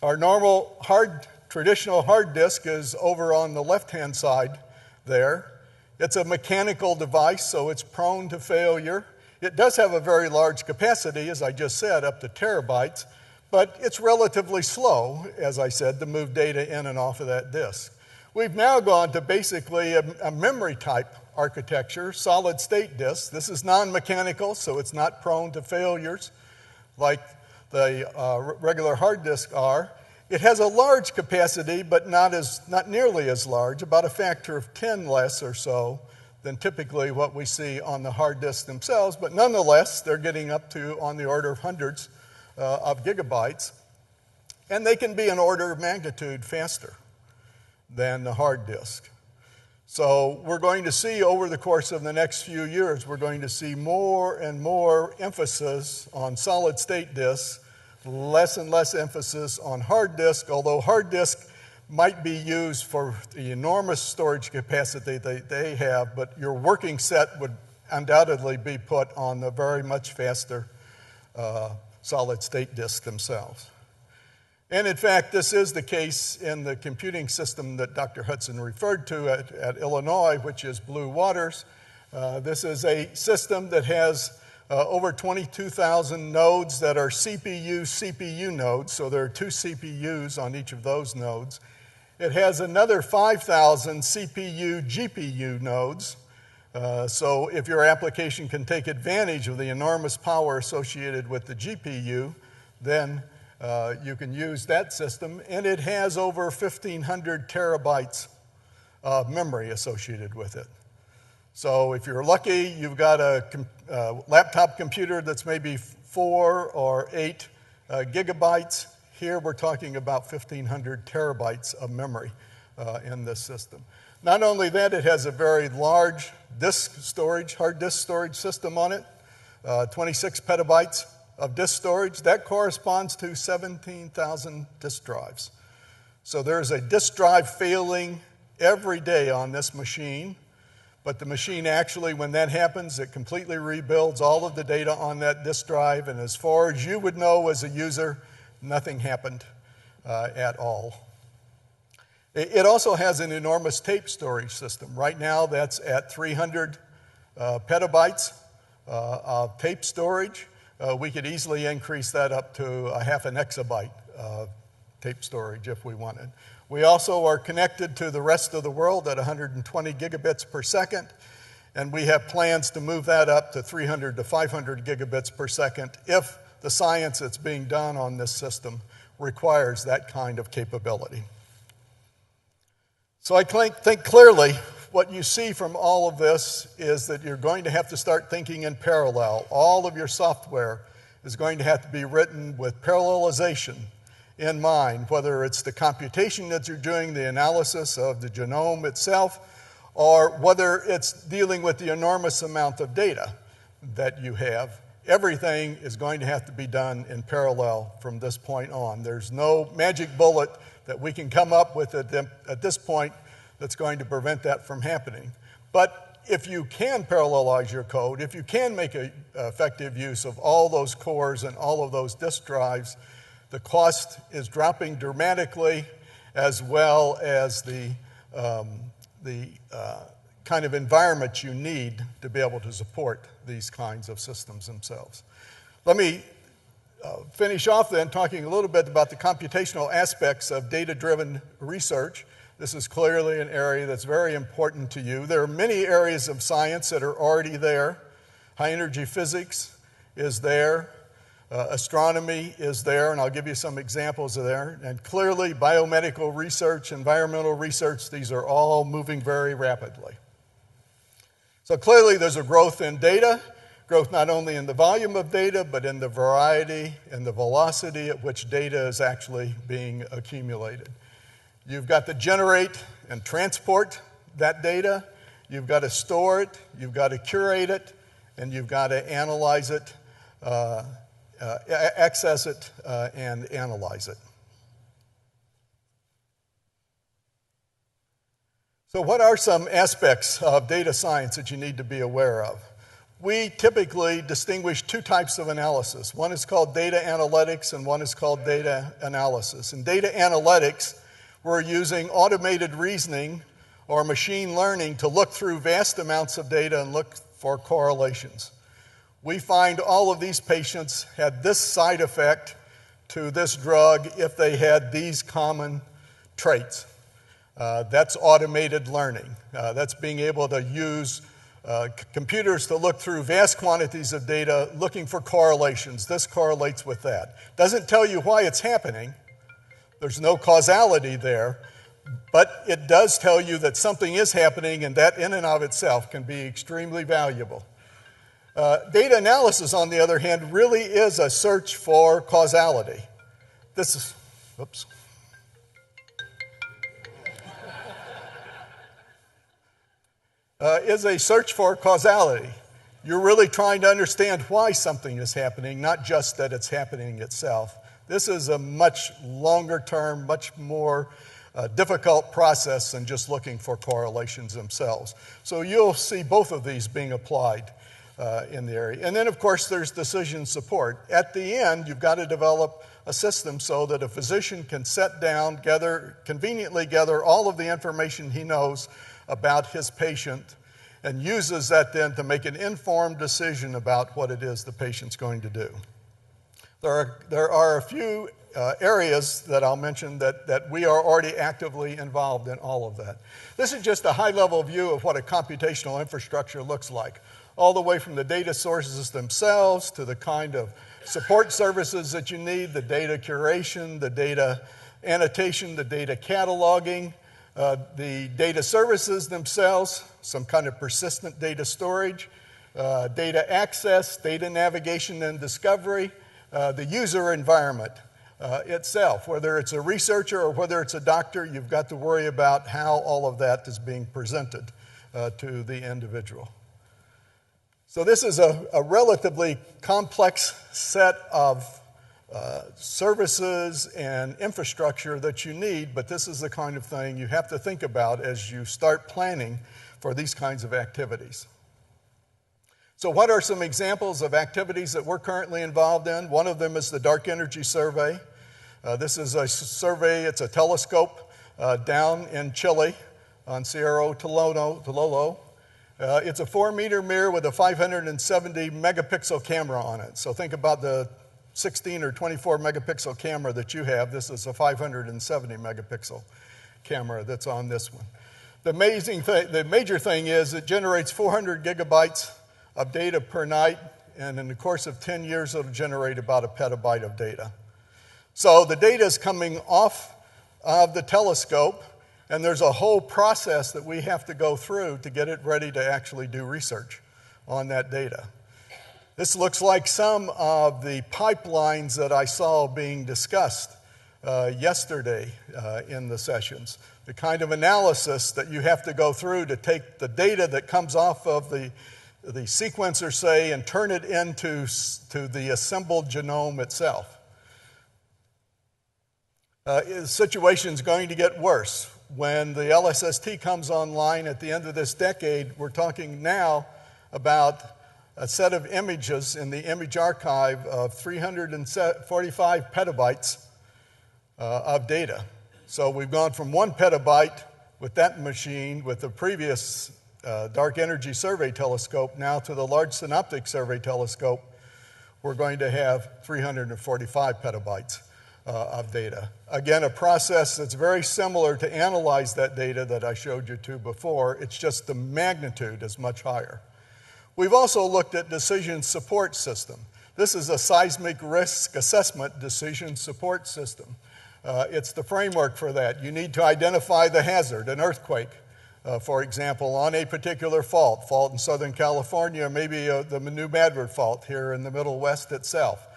Our normal traditional hard disk is over on the left-hand side there. It's a mechanical device, so it's prone to failure. It does have a very large capacity, as I just said, up to terabytes, but it's relatively slow, as I said, to move data in and off of that disk. We've now gone to basically a memory-type architecture, solid-state disks. This is non-mechanical, so it's not prone to failures like the regular hard disks are. It has a large capacity, but not nearly as large, about a factor of 10 less or so than typically what we see on the hard disks themselves, but nonetheless, they're getting up to on the order of hundreds of gigabytes, and they can be an order of magnitude faster than the hard disk. So we're going to see over the course of the next few years, we're going to see more and more emphasis on solid-state disks, less and less emphasis on hard disk, although hard disk might be used for the enormous storage capacity that they have, but your working set would undoubtedly be put on the very much faster solid-state disks themselves. And in fact, this is the case in the computing system that Dr. Hudson referred to at Illinois, which is Blue Waters. This is a system that has over 22,000 nodes that are CPU nodes, so there are 2 CPUs on each of those nodes. It has another 5,000 GPU nodes, so if your application can take advantage of the enormous power associated with the GPU, then you can use that system, and it has over 1,500 terabytes of memory associated with it. So if you're lucky, you've got a laptop computer that's maybe 4 or 8 gigabytes. Here we're talking about 1,500 terabytes of memory in this system. Not only that, it has a very large hard disk storage system on it, 26 petabytes of disk storage. That corresponds to 17,000 disk drives. So there's a disk drive failing every day on this machine, but the machine actually, when that happens, it completely rebuilds all of the data on that disk drive, and as far as you would know as a user, nothing happened at all. It also has an enormous tape storage system. Right now, that's at 300 petabytes of tape storage. We could easily increase that up to a half an exabyte of tape storage if we wanted. We also are connected to the rest of the world at 120 gigabits per second, and we have plans to move that up to 300 to 500 gigabits per second if the science that's being done on this system requires that kind of capability. So I think clearly what you see from all of this is that you're going to have to start thinking in parallel. All of your software is going to have to be written with parallelization in mind, whether it's the computation that you're doing, the analysis of the genome itself, or whether it's dealing with the enormous amount of data that you have. Everything is going to have to be done in parallel from this point on. There's no magic bullet that we can come up with at this point that's going to prevent that from happening. But if you can parallelize your code, if you can make an effective use of all those cores and all of those disk drives, the cost is dropping dramatically, as well as the kind of environment you need to be able to support these kinds of systems themselves. Let me finish off then talking a little bit about the computational aspects of data-driven research. This is clearly an area that's very important to you. There are many areas of science that are already there. High-energy physics is there. Astronomy is there, and I'll give you some examples of there. And clearly, biomedical research, environmental research, these are all moving very rapidly. So clearly, there's a growth in data, growth not only in the volume of data, but in the variety and the velocity at which data is actually being accumulated. You've got to generate and transport that data. You've got to store it. You've got to curate it. And you've got to analyze it, access it, and analyze it. So what are some aspects of data science that you need to be aware of? We typically distinguish two types of analysis. One is called data analytics and one is called data analysis. In data analytics, we're using automated reasoning or machine learning to look through vast amounts of data and look for correlations. We find all of these patients had this side effect to this drug if they had these common traits. That's automated learning. That's being able to use computers to look through vast quantities of data looking for correlations. This correlates with that. Doesn't tell you why it's happening. There's no causality there, but it does tell you that something is happening, and that in and of itself can be extremely valuable. Data analysis, on the other hand, really is a search for causality. This is, oops. Is a search for causality. You're really trying to understand why something is happening, not just that it's happening itself. This is a much longer term, much more difficult process than just looking for correlations themselves. So you'll see both of these being applied in the area. And then, of course, there's decision support. At the end, you've got to develop a system so that a physician can sit down, conveniently gather all of the information he knows about his patient and uses that then to make an informed decision about what it is the patient's going to do. There are a few areas that I'll mention that we are already actively involved in all of that. This is just a high-level view of what a computational infrastructure looks like, all the way from the data sources themselves to the kind of support services that you need, the data curation, the data annotation, the data cataloging, the data services themselves, some kind of persistent data storage, data access, data navigation and discovery, the user environment itself. Whether it's a researcher or whether it's a doctor, you've got to worry about how all of that is being presented to the individual. So this is a relatively complex set of services and infrastructure that you need, but this is the kind of thing you have to think about as you start planning for these kinds of activities. So what are some examples of activities that we're currently involved in? One of them is the Dark Energy Survey. This is a survey, it's a telescope down in Chile on Cerro Tololo. It's a 4-meter mirror with a 570 megapixel camera on it. So think about the 16 or 24 megapixel camera that you have. This is a 570 megapixel camera that's on this one. The major thing is it generates 400 gigabytes of data per night, and in the course of 10 years, it'll generate about a petabyte of data. So the data is coming off of the telescope, and there's a whole process that we have to go through to get it ready to actually do research on that data. This looks like some of the pipelines that I saw being discussed yesterday in the sessions. The kind of analysis that you have to go through to take the data that comes off of the sequencer, say, and turn it into the assembled genome itself. The situation is going to get worse. When the LSST comes online at the end of this decade, we're talking now about a set of images in the image archive of 345 petabytes of data. So we've gone from 1 petabyte with that machine, with the previous Dark Energy Survey telescope, now to the Large Synoptic Survey telescope, we're going to have 345 petabytes of data. Again, a process that's very similar to analyze that data that I showed you to before. It's just the magnitude is much higher. We've also looked at decision support system. This is a seismic risk assessment decision support system. It's the framework for that. You need to identify the hazard, an earthquake, for example, on a particular fault in Southern California, maybe the New Madrid fault here in the Middle West itself.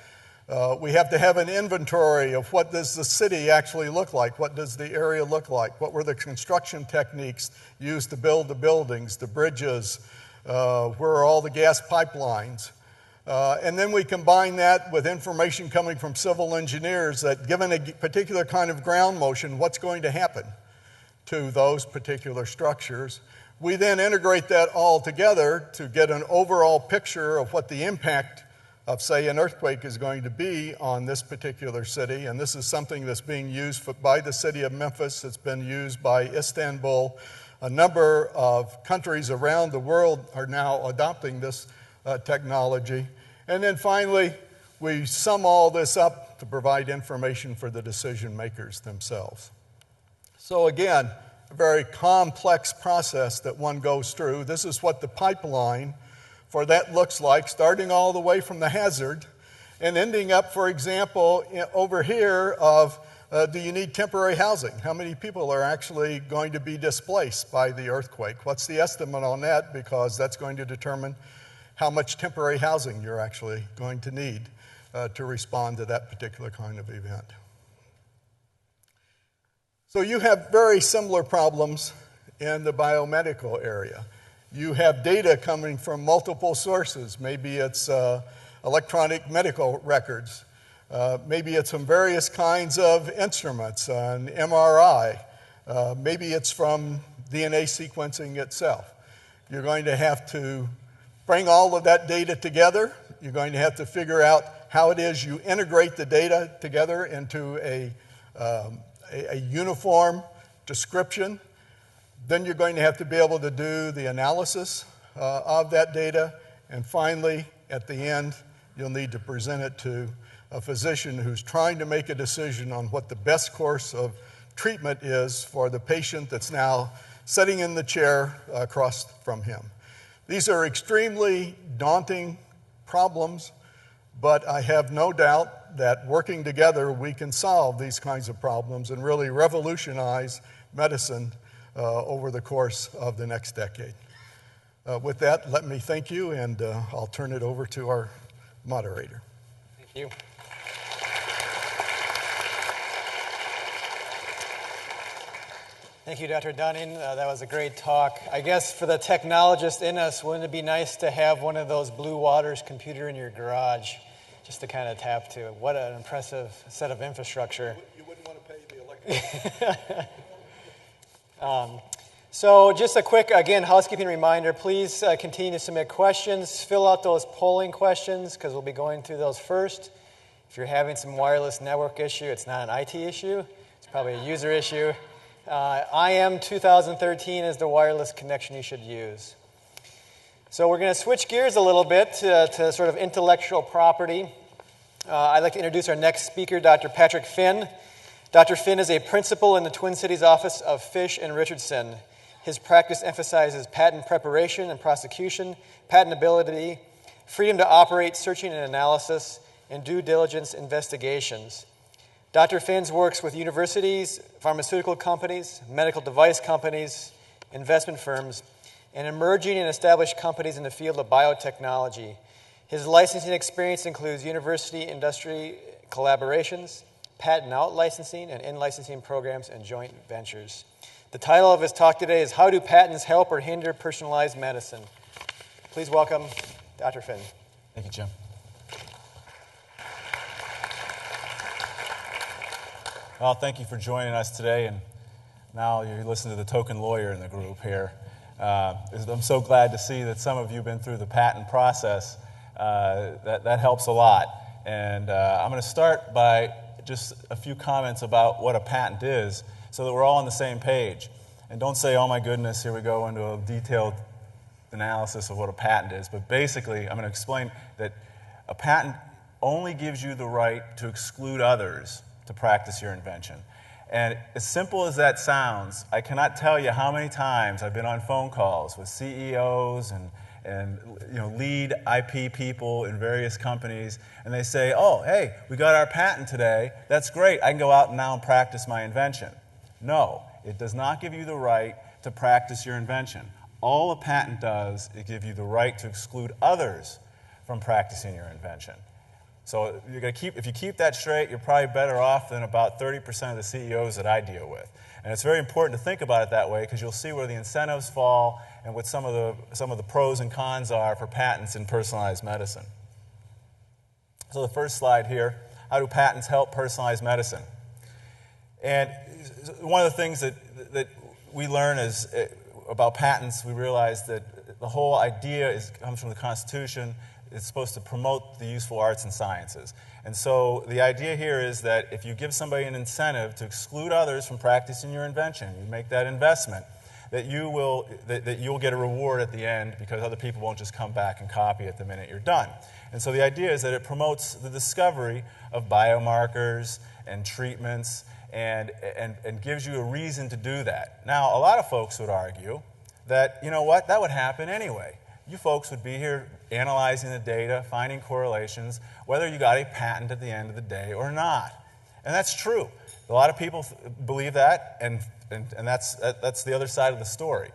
We have to have an inventory of what does the city actually look like, what does the area look like, what were the construction techniques used to build the buildings, the bridges, where are all the gas pipelines. And then we combine that with information coming from civil engineers that given a particular kind of ground motion, what's going to happen to those particular structures. We then integrate that all together to get an overall picture of what the impact of, say, an earthquake is going to be on this particular city. And this is something that's being used by the city of Memphis. It's been used by Istanbul. A number of countries around the world are now adopting this technology. And then finally, we sum all this up to provide information for the decision makers themselves. So again, a very complex process that one goes through. This is what the pipeline for that looks like, starting all the way from the hazard and ending up, for example, over here of do you need temporary housing? How many people are actually going to be displaced by the earthquake? What's the estimate on that? Because that's going to determine how much temporary housing you're actually going to need to respond to that particular kind of event. So you have very similar problems in the biomedical area. You have data coming from multiple sources. Maybe it's electronic medical records. Maybe it's from various kinds of instruments, an MRI. Maybe it's from DNA sequencing itself. You're going to have to bring all of that data together. You're going to have to figure out how it is you integrate the data together into a uniform description. Then you're going to have to be able to do the analysis of that data. And finally, at the end, you'll need to present it to a physician who's trying to make a decision on what the best course of treatment is for the patient that's now sitting in the chair across from him. These are extremely daunting problems, but I have no doubt that working together we can solve these kinds of problems and really revolutionize medicine over the course of the next decade. With that, let me thank you, and I'll turn it over to our moderator. Thank you. Thank you, Dr. Dunning. That was a great talk. I guess for the technologist in us, wouldn't it be nice to have one of those Blue Waters computer in your garage just to kind of tap to? What an impressive set of infrastructure. You wouldn't want to pay the electric. So just a quick, again, housekeeping reminder, please continue to submit questions. Fill out those polling questions because we'll be going through those first. If you're having some wireless network issue, it's not an IT issue. It's probably a user issue. IM 2013 is the wireless connection you should use. So we're going to switch gears a little bit to sort of intellectual property. I'd like to introduce our next speaker, Dr. Patrick Finn. Dr. Finn is a principal in the Twin Cities office of Fish and Richardson. His practice emphasizes patent preparation and prosecution, patentability, freedom to operate, searching and analysis, and due diligence investigations. Dr. Finn's works with universities, pharmaceutical companies, medical device companies, investment firms, and emerging and established companies in the field of biotechnology. His licensing experience includes university-industry collaborations, patent out licensing, and in-licensing programs and joint ventures. The title of his talk today is How Do Patents Help or Hinder Personalized Medicine? Please welcome Dr. Finn. Thank you, Jim. Well, thank you for joining us today, and now you listen to the token lawyer in the group here. I'm so glad to see that some of you have been through the patent process. That helps a lot. And I'm going to start by just a few comments about what a patent is so that we're all on the same page. And don't say, oh my goodness, here we go into a detailed analysis of what a patent is. But basically, I'm going to explain that a patent only gives you the right to exclude others to practice your invention. And as simple as that sounds, I cannot tell you how many times I've been on phone calls with CEOs and lead IP people in various companies, and they say, oh, hey, we got our patent today. That's great. I can go out now and practice my invention. No, it does not give you the right to practice your invention. All a patent does is give you the right to exclude others from practicing your invention. So if you keep that straight, you're probably better off than about 30% of the CEOs that I deal with. And it's very important to think about it that way because you'll see where the incentives fall and what some of the pros and cons are for patents in personalized medicine. So the first slide here, how do patents help personalized medicine? And one of the things that we learn is about patents, we realize that the whole idea comes from the Constitution. It's supposed to promote the useful arts and sciences. And so the idea here is that if you give somebody an incentive to exclude others from practicing your invention, you make that investment, that you'll get a reward at the end because other people won't just come back and copy it the minute you're done. And so the idea is that it promotes the discovery of biomarkers and treatments and gives you a reason to do that. Now, a lot of folks would argue that, you know what, that would happen anyway. You folks would be here analyzing the data, finding correlations, whether you got a patent at the end of the day or not. And that's true. A lot of people believe that, and that's the other side of the story.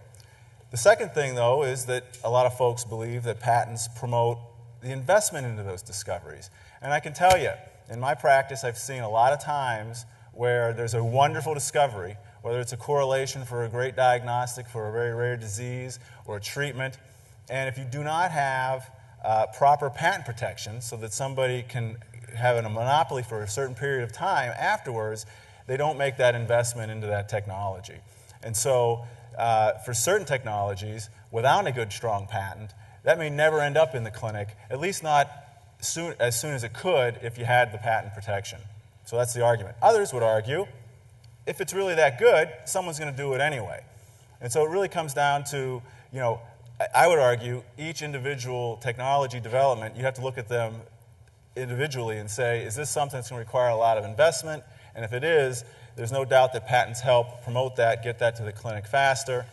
The second thing, though, is that a lot of folks believe that patents promote the investment into those discoveries. And I can tell you, in my practice, I've seen a lot of times where there's a wonderful discovery, whether it's a correlation for a great diagnostic for a very rare disease or a treatment, and if you do not have proper patent protection so that somebody can have a monopoly for a certain period of time afterwards, they don't make that investment into that technology. And so for certain technologies, without a good, strong patent, that may never end up in the clinic, at least not as soon as it could if you had the patent protection. So that's the argument. Others would argue, if it's really that good, someone's going to do it anyway. And so it really comes down to, I would argue each individual technology development, you have to look at them individually and say, is this something that's going to require a lot of investment? And if it is, there's no doubt that patents help promote that, get that to the clinic faster.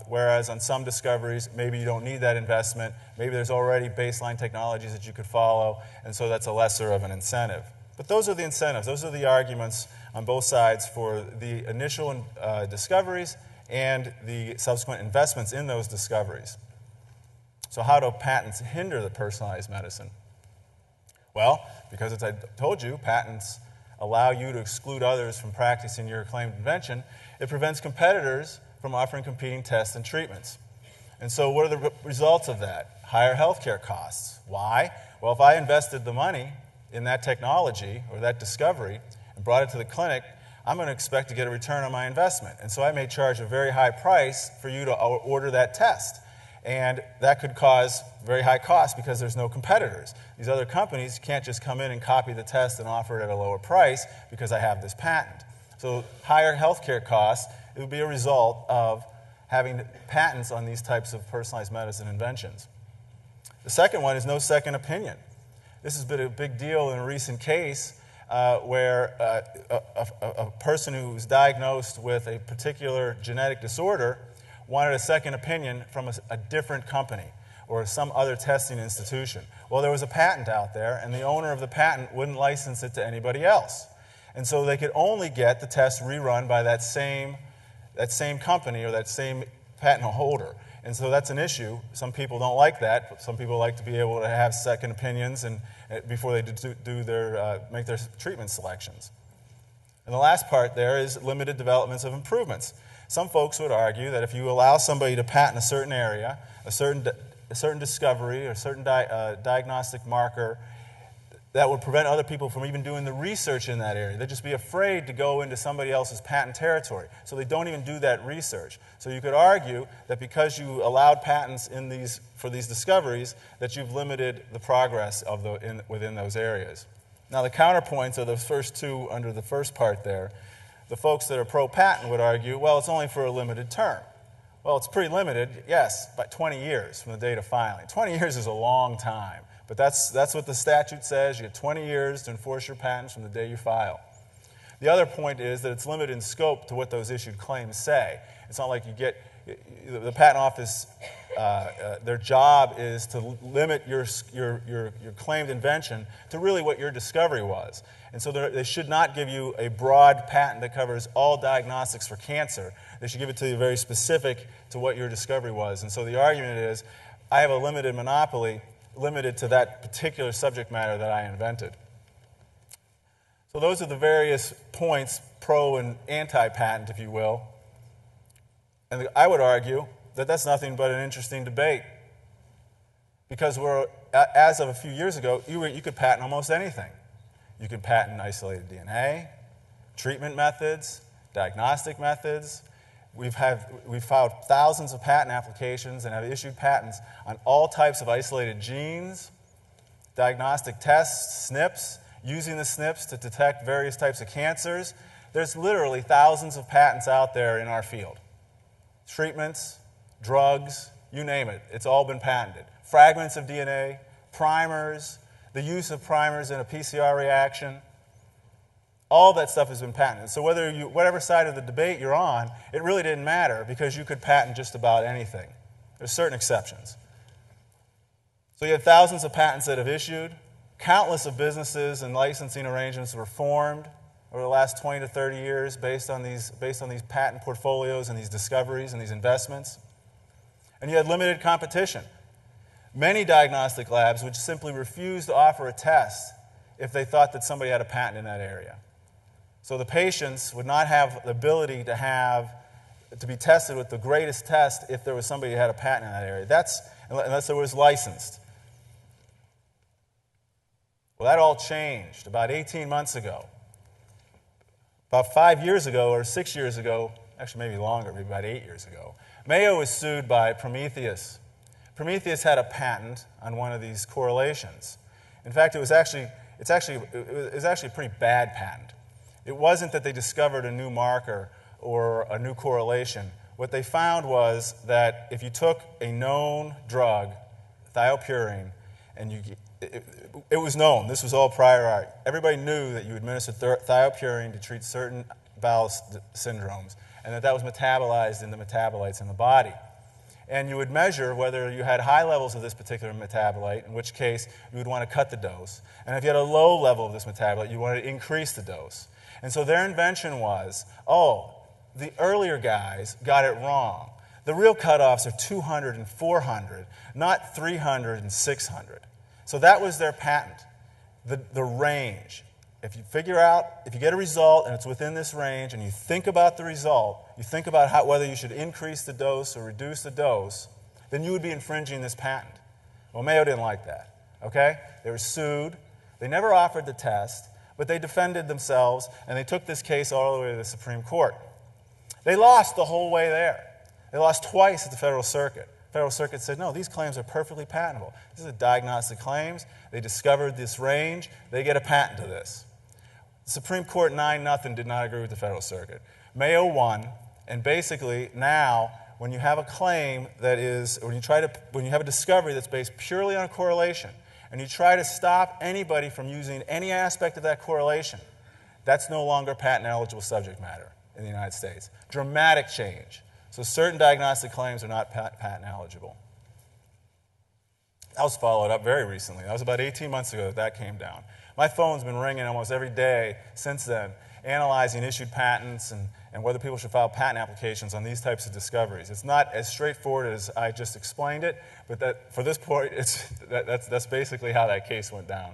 Whereas on some discoveries, maybe you don't need that investment. Maybe there's already baseline technologies that you could follow, and so that's a lesser of an incentive. But those are the incentives. Those are the arguments on both sides for the initial discoveries and the subsequent investments in those discoveries. So how do patents hinder the personalized medicine? Well, because as I told you, patents allow you to exclude others from practicing your claimed invention. It prevents competitors from offering competing tests and treatments. And so what are the results of that? Higher healthcare costs. Why? Well, if I invested the money in that technology or that discovery and brought it to the clinic, I'm going to expect to get a return on my investment. And so I may charge a very high price for you to order that test. And that could cause very high costs because there's no competitors. These other companies can't just come in and copy the test and offer it at a lower price because I have this patent. So higher healthcare costs, it would be a result of having patents on these types of personalized medicine inventions. The second one is no second opinion. This has been a big deal in a recent case where a person who was diagnosed with a particular genetic disorder wanted a second opinion from a different company or some other testing institution. Well, there was a patent out there, and the owner of the patent wouldn't license it to anybody else. And so they could only get the test rerun by that same company or that same patent holder. And so that's an issue. Some people don't like that. But some people like to be able to have second opinions and before they make their treatment selections. And the last part there is limited developments of improvements. Some folks would argue that if you allow somebody to patent a certain area, a certain discovery, or a certain diagnostic marker, that would prevent other people from even doing the research in that area. They'd just be afraid to go into somebody else's patent territory, so they don't even do that research. So you could argue that because you allowed patents for these discoveries, that you've limited the progress of within those areas. Now the counterpoints are the first two under the first part there. The folks that are pro-patent would argue, well, it's only for a limited term. Well, it's pretty limited, yes, by 20 years from the date of filing. 20 years is a long time. But that's what the statute says. You get 20 years to enforce your patents from the day you file. The other point is that it's limited in scope to what those issued claims say. It's not like you get the Patent Office, their job is to limit your claimed invention to really what your discovery was. And so they should not give you a broad patent that covers all diagnostics for cancer. They should give it to you very specific to what your discovery was. And so the argument is, I have a limited monopoly limited to that particular subject matter that I invented. So those are the various points, pro and anti-patent, if you will. And I would argue that that's nothing but an interesting debate. Because as of a few years ago, you could patent almost anything. You could patent isolated DNA, treatment methods, diagnostic methods. We've filed thousands of patent applications and have issued patents on all types of isolated genes, diagnostic tests, SNPs, using the SNPs to detect various types of cancers. There's literally thousands of patents out there in our field. Treatments, drugs, you name it. It's all been patented. Fragments of DNA, primers, the use of primers in a PCR reaction. All that stuff has been patented. So whatever side of the debate you're on, it really didn't matter because you could patent just about anything. There's certain exceptions. So you have thousands of patents that have issued. Countless of businesses and licensing arrangements were formed over the last 20 to 30 years based on these patent portfolios and these discoveries and these investments. And you had limited competition. Many diagnostic labs would simply refuse to offer a test if they thought that somebody had a patent in that area. So the patients would not have the ability to be tested with the greatest test if there was somebody who had a patent in that area. Unless it was licensed. Well, that all changed about 18 months ago. About 5 years ago or 6 years ago, actually maybe longer, maybe about 8 years ago, Mayo was sued by Prometheus. Prometheus had a patent on one of these correlations. In fact, it was actually a pretty bad patent. It wasn't that they discovered a new marker or a new correlation. What they found was that if you took a known drug, thiopurine, and it was known, this was all prior art. Everybody knew that you administered thiopurine to treat certain bowel syndromes, and that was metabolized in the metabolites in the body. And you would measure whether you had high levels of this particular metabolite, in which case you would want to cut the dose. And if you had a low level of this metabolite, you wanted to increase the dose. And so their invention was, the earlier guys got it wrong. The real cutoffs are 200 and 400, not 300 and 600. So that was their patent, the range. If you get a result and it's within this range and you think about the result, you think about whether you should increase the dose or reduce the dose, then you would be infringing this patent. Well, Mayo didn't like that, okay? They were sued. They never offered the test, but they defended themselves, and they took this case all the way to the Supreme Court. They lost the whole way there. They lost twice at the Federal Circuit. The Federal Circuit said, no, these claims are perfectly patentable. These are diagnostic claims. They discovered this range. They get a patent to this. The Supreme Court 9-0 did not agree with the Federal Circuit. Mayo won, and basically now, when you have a claim that is, when you have a discovery that's based purely on a correlation, and you try to stop anybody from using any aspect of that correlation, that's no longer patent-eligible subject matter in the United States. Dramatic change. So certain diagnostic claims are not patent-eligible. That was followed up very recently. That was about 18 months ago that came down. My phone's been ringing almost every day since then, analyzing issued patents and whether people should file patent applications on these types of discoveries. It's not as straightforward as I just explained it, but for this point, that's basically how that case went down.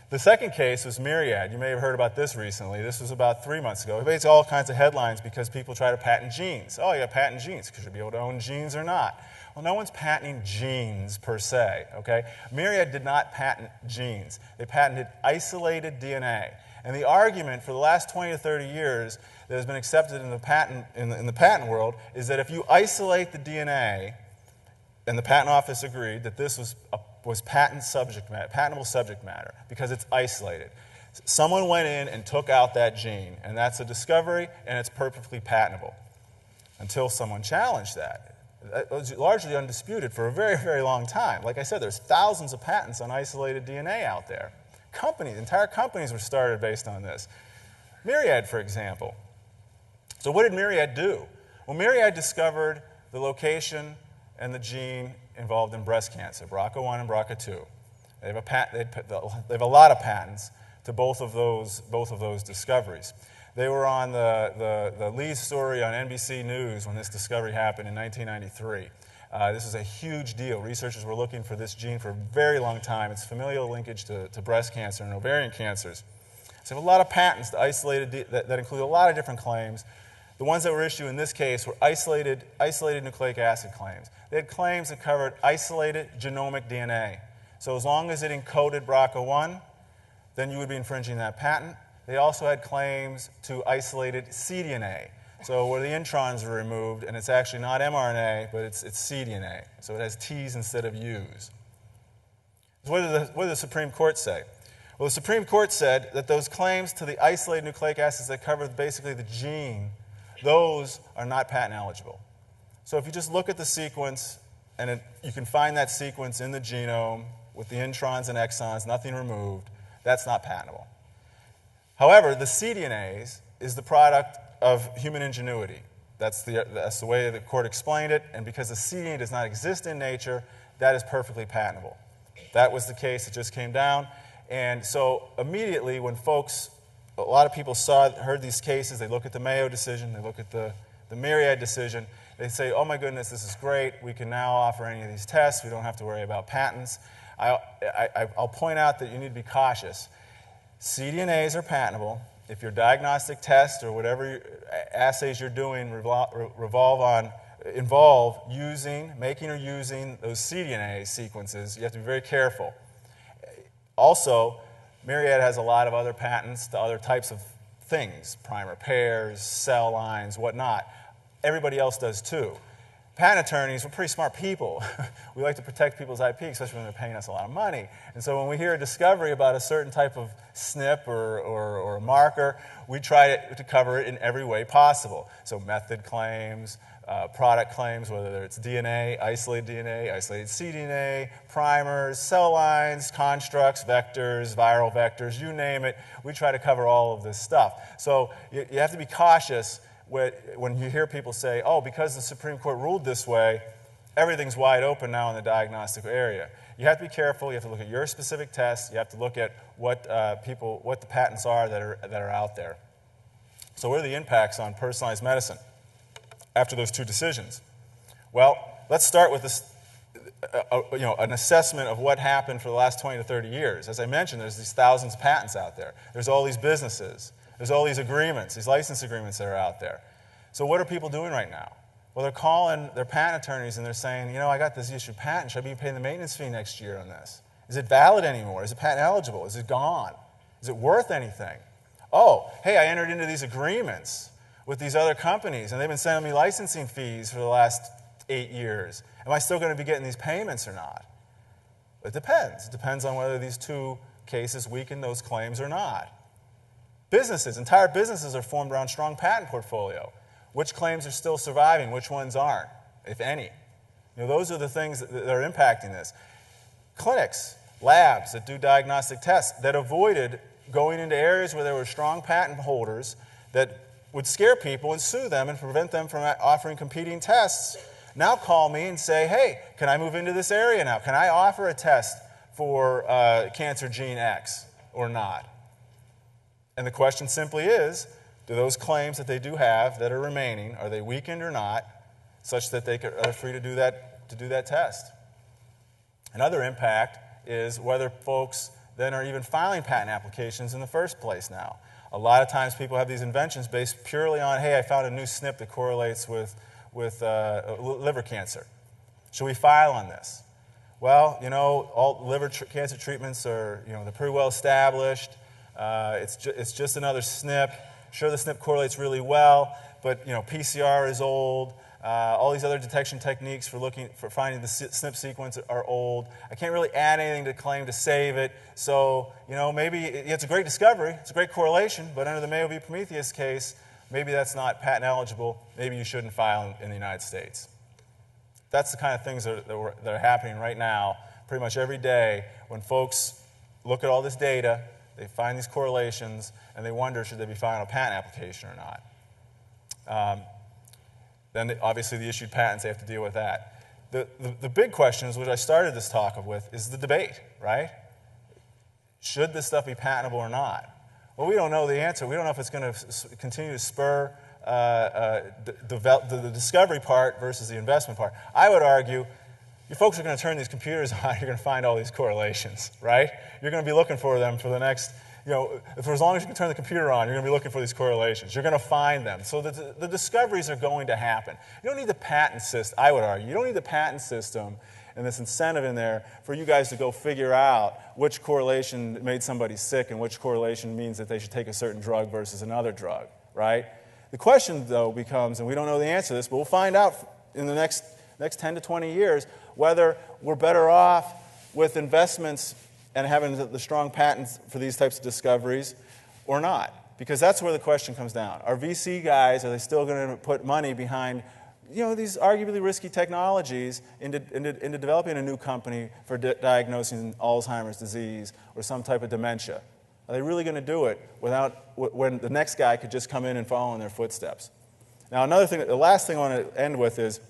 The second case was Myriad. You may have heard about this recently. This was about 3 months ago. It makes all kinds of headlines because people try to patent genes. Oh, you got patent genes. Should you be able to own genes or not? Well, no one's patenting genes per se, okay? Myriad did not patent genes. They patented isolated DNA. And the argument for the last 20 to 30 years that has been accepted in the patent world is that if you isolate the DNA, and the patent office agreed that this was patentable subject matter because it's isolated. Someone went in and took out that gene, and that's a discovery, and it's perfectly patentable. Until someone challenged that. It was largely undisputed for a very, very long time. Like I said, there's thousands of patents on isolated DNA out there. Entire companies were started based on this. Myriad, for example. So what did Myriad do? Well, Myriad discovered the location and the gene involved in breast cancer, BRCA1 and BRCA2. They have a lot of patents to both of those discoveries. They were on the lead story on NBC News when this discovery happened in 1993. This is a huge deal. Researchers were looking for this gene for a very long time. It's familial linkage to breast cancer and ovarian cancers. So they have a lot of patents that include a lot of different claims. The ones that were issued in this case were isolated nucleic acid claims. They had claims that covered isolated genomic DNA. So as long as it encoded BRCA1, then you would be infringing that patent. They also had claims to isolated cDNA. So where the introns are removed, and it's actually not mRNA, but it's cDNA. So it has T's instead of U's. So what did the Supreme Court say? Well, the Supreme Court said that those claims to the isolated nucleic acids that cover basically the gene, those are not patent eligible. So if you just look at the sequence, and you can find that sequence in the genome with the introns and exons, nothing removed, that's not patentable. However, the cDNAs is the product of human ingenuity. That's the way the court explained it, and because the cDNA does not exist in nature, that is perfectly patentable. That was the case that just came down, and so immediately when a lot of people heard these cases, they look at the Mayo decision, they look at the Myriad decision, they say, oh my goodness, this is great, we can now offer any of these tests, we don't have to worry about patents. I'll point out that you need to be cautious. cDNAs are patentable. If your diagnostic test or whatever assays you're doing involve making or using those cDNA sequences, you have to be very careful. Also, Myriad has a lot of other patents to other types of things, primer pairs, cell lines, whatnot. Everybody else does too. Patent attorneys, we're pretty smart people. We like to protect people's IP, especially when they're paying us a lot of money. And so when we hear a discovery about a certain type of SNP or a marker, we try to cover it in every way possible. So method claims, product claims, whether it's DNA, isolated cDNA, primers, cell lines, constructs, vectors, viral vectors, you name it. We try to cover all of this stuff. So you have to be cautious when you hear people say, oh, because the Supreme Court ruled this way, everything's wide open now in the diagnostic area. You have to be careful. You have to look at your specific tests. You have to look at what the patents are that are out there. So what are the impacts on personalized medicine after those two decisions? Well, let's start with this, an assessment of what happened for the last 20 to 30 years. As I mentioned, there's these thousands of patents out there. There's all these businesses. There's all these agreements, these license agreements that are out there. So what are people doing right now? Well, they're calling their patent attorneys and they're saying, I got this issued patent. Should I be paying the maintenance fee next year on this? Is it valid anymore? Is it patent eligible? Is it gone? Is it worth anything? Oh, hey, I entered into these agreements with these other companies and they've been sending me licensing fees for the last 8 years. Am I still going to be getting these payments or not? It depends. It depends on whether these two cases weaken those claims or not. Entire businesses are formed around strong patent portfolio. Which claims are still surviving? Which ones aren't, if any? Those are the things that are impacting this. Clinics, labs that do diagnostic tests that avoided going into areas where there were strong patent holders that would scare people and sue them and prevent them from offering competing tests, now call me and say, hey, can I move into this area now? Can I offer a test for cancer gene X or not? And the question simply is, do those claims that they do have that are remaining, are they weakened or not, such that they are free to do that test? Another impact is whether folks then are even filing patent applications in the first place now. A lot of times people have these inventions based purely on, hey, I found a new SNP that correlates with liver cancer. Should we file on this? Well, all liver cancer treatments are, they're pretty well established. It's just another SNP. Sure, the SNP correlates really well, but PCR is old. All these other detection techniques for finding the SNP sequence are old. I can't really add anything to claim to save it. So maybe it's a great discovery, it's a great correlation, but under the Mayo v. Prometheus case, maybe that's not patent eligible. Maybe you shouldn't file in the United States. That's the kind of things that are happening right now, pretty much every day, when folks look at all this data, they find these correlations, and they wonder, should they be filing a patent application or not? Then, obviously, the issued patents, they have to deal with that. The big question is, which I started this talk with, is the debate, right? Should this stuff be patentable or not? Well, we don't know the answer. We don't know if it's going to continue to spur the discovery part versus the investment part. I would argue, you folks are going to turn these computers on, you're going to find all these correlations, right? You're going to be looking for them for the next, for as long as you can turn the computer on, you're going to be looking for these correlations. You're going to find them. So the discoveries are going to happen. You don't need the patent system, I would argue. You don't need the patent system and this incentive in there for you guys to go figure out which correlation made somebody sick and which correlation means that they should take a certain drug versus another drug, right? The question, though, becomes, and we don't know the answer to this, but we'll find out in the next 10 to 20 years whether we're better off with investments and having the strong patents for these types of discoveries or not. Because that's where the question comes down. Are VC guys, are they still going to put money behind these arguably risky technologies into developing a new company for diagnosing Alzheimer's disease or some type of dementia? Are they really going to do it when the next guy could just come in and follow in their footsteps? Now, the last thing I want to end with is,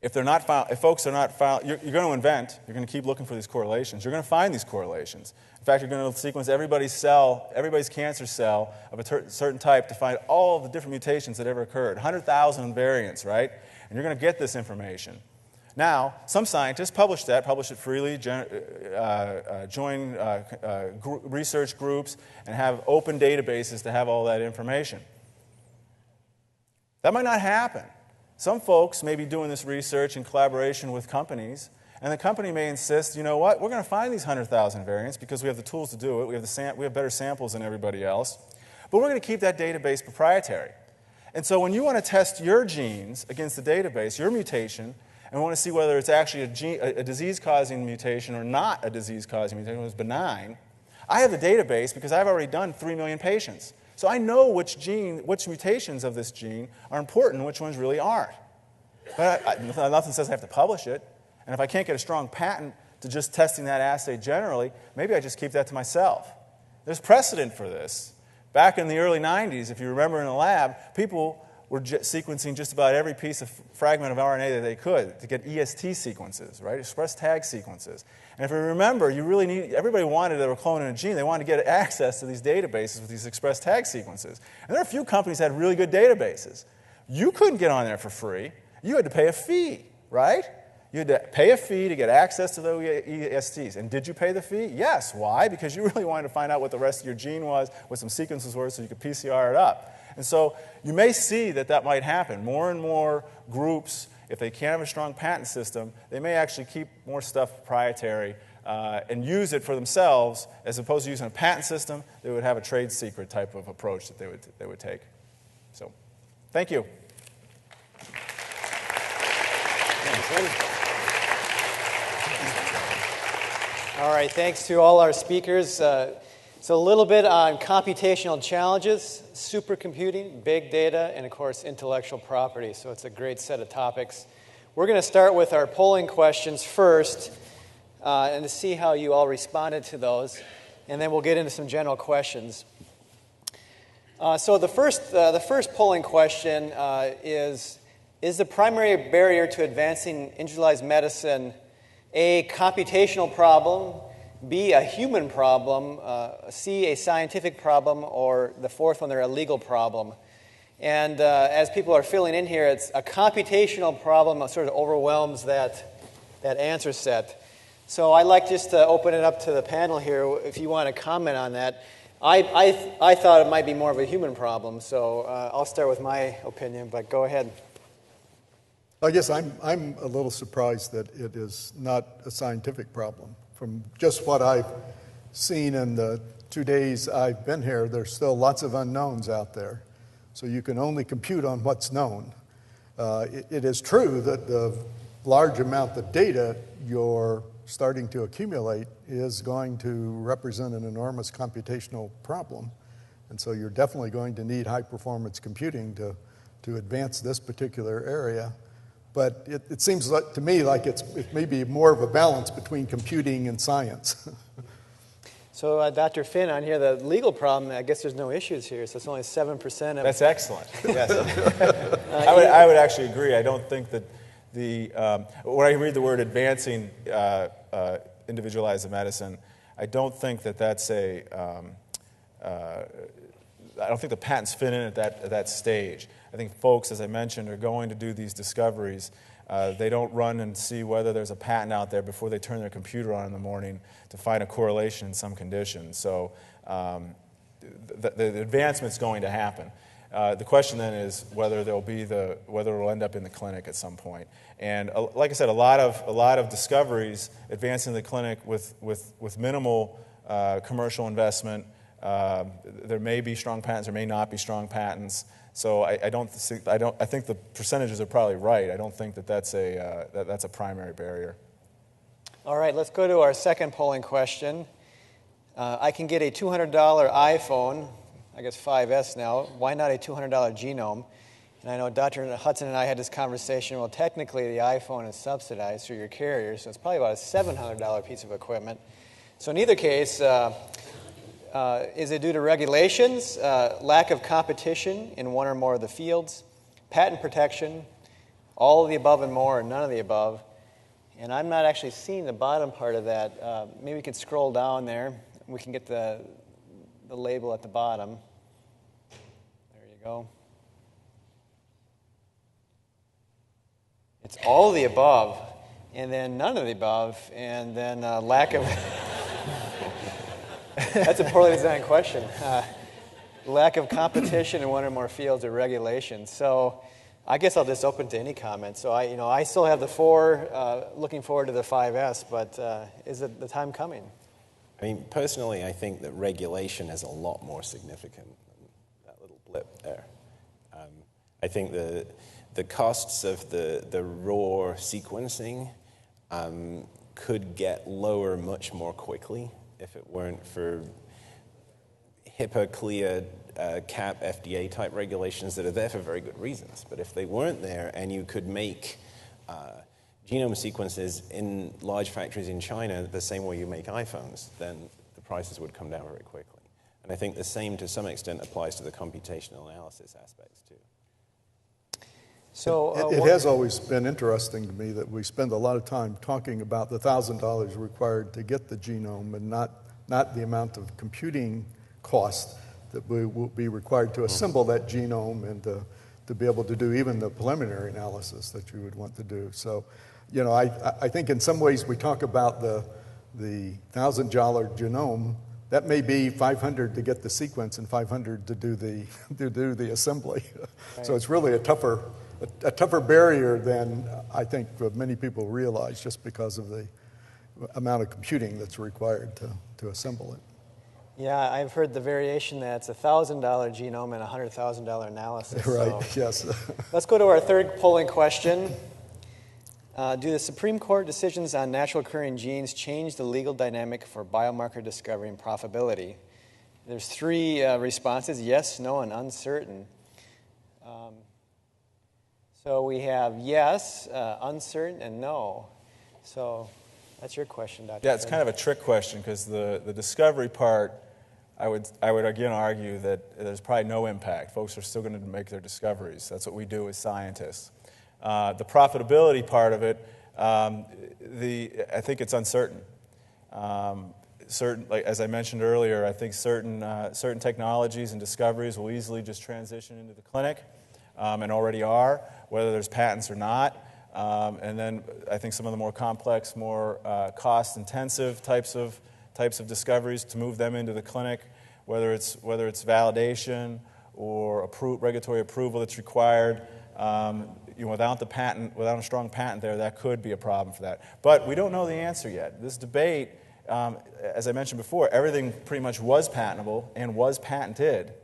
if folks are not filing, you're going to invent. You're going to keep looking for these correlations. You're going to find these correlations. In fact, you're going to sequence everybody's cancer cell of a certain type to find all of the different mutations that ever occurred, 100,000 variants, right? And you're going to get this information. Now, some scientists publish it freely, join research groups, and have open databases to have all that information. That might not happen. Some folks may be doing this research in collaboration with companies, and the company may insist, you know what, we're going to find these 100,000 variants because we have the tools to do it, we have better samples than everybody else, but we're going to keep that database proprietary. And so when you want to test your genes against the database, your mutation, and want to see whether it's actually a disease-causing mutation or not a disease-causing mutation, it was benign, I have the database because I've already done 3 million patients. So I know which mutations of this gene are important and which ones really aren't. But nothing says I have to publish it. And if I can't get a strong patent to just testing that assay generally, maybe I just keep that to myself. There's precedent for this. Back in the early 90s, if you remember in the lab, people were sequencing just about every piece of fragment of RNA that they could to get EST sequences, right? Express tag sequences. And if you remember, everybody wanted, they were cloning a gene, they wanted to get access to these databases with these express tag sequences. And there are a few companies that had really good databases. You couldn't get on there for free. You had to pay a fee, right? You had to pay a fee to get access to the ESTs. And did you pay the fee? Yes. Why? Because you really wanted to find out what the rest of your gene was, what some sequences were, so you could PCR it up. And so you may see that might happen. More and more groups, if they can't have a strong patent system, they may actually keep more stuff proprietary and use it for themselves, as opposed to using a patent system. They would have a trade secret type of approach that they would take. So, thank you. All right, thanks to all our speakers. So a little bit on computational challenges, supercomputing, big data, and of course intellectual property. So it's a great set of topics. We're going to start with our polling questions first and to see how you all responded to those. And then we'll get into some general questions. So the first polling question is the primary barrier to advancing individualized medicine A, computational problem, B, a human problem, C, a scientific problem, or the fourth one there, a legal problem? And as people are filling in here, it's a computational problem that sort of overwhelms that answer set. So I'd like just to open it up to the panel here if you want to comment on that. I thought it might be more of a human problem, so I'll start with my opinion, but go ahead. I guess I'm a little surprised that it is not a scientific problem. From just what I've seen in the 2 days I've been here, there's still lots of unknowns out there. So you can only compute on what's known. It is true that the large amount of data you're starting to accumulate is going to represent an enormous computational problem. And so you're definitely going to need high-performance computing to advance this particular area. but it seems to me like it may be more of a balance between computing and science. So, Dr. Finn, on here, the legal problem, I guess there's no issues here, so it's only 7% of... That's excellent, yes. I would actually agree. I don't think that when I read the word advancing individualized medicine, I don't think that that's I don't think the patents fit in at that stage. I think folks, as I mentioned, are going to do these discoveries. They don't run and see whether there's a patent out there before they turn their computer on in the morning to find a correlation in some condition. So the advancement's going to happen. The question then is whether whether it'll end up in the clinic at some point. And like I said, a lot of discoveries advance in the clinic with minimal commercial investment. There may be strong patents, there may not be strong patents. So I think the percentages are probably right. I don't think that's a primary barrier. All right, let's go to our second polling question. I can get a $200 iPhone, I guess 5S now. Why not a $200 genome? And I know Dr. Hudson and I had this conversation. Well, technically, the iPhone is subsidized through your carrier, so it's probably about a $700 piece of equipment. So in either case, is it due to regulations, lack of competition in one or more of the fields, patent protection, all of the above and more, or none of the above? And I'm not actually seeing the bottom part of that. Maybe we can scroll down there. We can get the label at the bottom. There you go. It's all of the above, and then none of the above, and then lack of... That's a poorly designed question. Lack of competition in one or more fields or regulations. So I guess I'll just open to any comment. So I still have the 4, looking forward to the 5S, but is it the time coming? I mean, personally, I think that regulation is a lot more significant than that little blip there. I think the costs of the raw sequencing could get lower much more quickly if it weren't for HIPAA, CLIA, CAP, FDA type regulations that are there for very good reasons. But if they weren't there and you could make genome sequences in large factories in China the same way you make iPhones, then the prices would come down very quickly. And I think the same to some extent applies to the computational analysis aspects too. So it has always been interesting to me that we spend a lot of time talking about the $1,000 required to get the genome and not the amount of computing cost that will be required to assemble that genome and to be able to do even the preliminary analysis that you would want to do. So, I think in some ways we talk about the $1,000 genome. That may be $500 to get the sequence and $500 to do the assembly. Right. So it's really a tougher barrier than I think many people realize, just because of the amount of computing that's required to assemble it. Yeah, I've heard the variation that it's a $1,000 genome and a $100,000 analysis. Right, so. Yes. Let's go to our third polling question. Do the Supreme Court decisions on natural occurring genes change the legal dynamic for biomarker discovery and profitability? There's 3 responses, yes, no, and uncertain. So we have yes, uncertain, and no. So that's your question, Dr. Yeah, it's kind of a trick question because the discovery part, I would again argue that there's probably no impact. Folks are still going to make their discoveries. That's what we do as scientists. The profitability part of it, I think it's uncertain. Like as I mentioned earlier, I think certain technologies and discoveries will easily just transition into the clinic, and already are, whether there's patents or not. And then I think some of the more complex, more cost-intensive types of discoveries, to move them into the clinic, whether it's validation or regulatory approval that's required. Without a strong patent there, that could be a problem for that. But we don't know the answer yet. This debate, as I mentioned before, everything pretty much was patentable and was patented,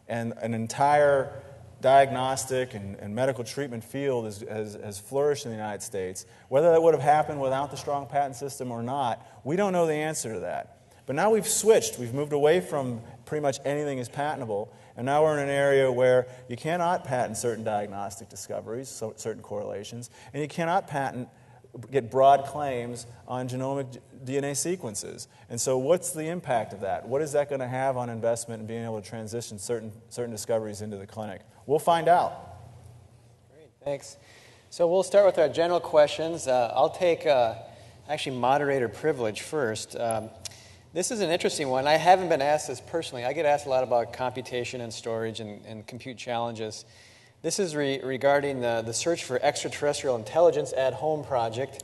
and an entire diagnostic and medical treatment field has flourished in the United States. Whether that would have happened without the strong patent system or not, we don't know the answer to that. But now we've switched. We've moved away from pretty much anything is patentable. And now we're in an area where you cannot patent certain diagnostic discoveries, so certain correlations, and you cannot get broad claims on genomic DNA sequences. And so what's the impact of that? What is that going to have on investment and being able to transition certain discoveries into the clinic? We'll find out. Great, thanks. So we'll start with our general questions. I'll take actually moderator privilege first. This is an interesting one. I haven't been asked this personally. I get asked a lot about computation and storage and compute challenges. This is regarding the search for extraterrestrial intelligence at home project.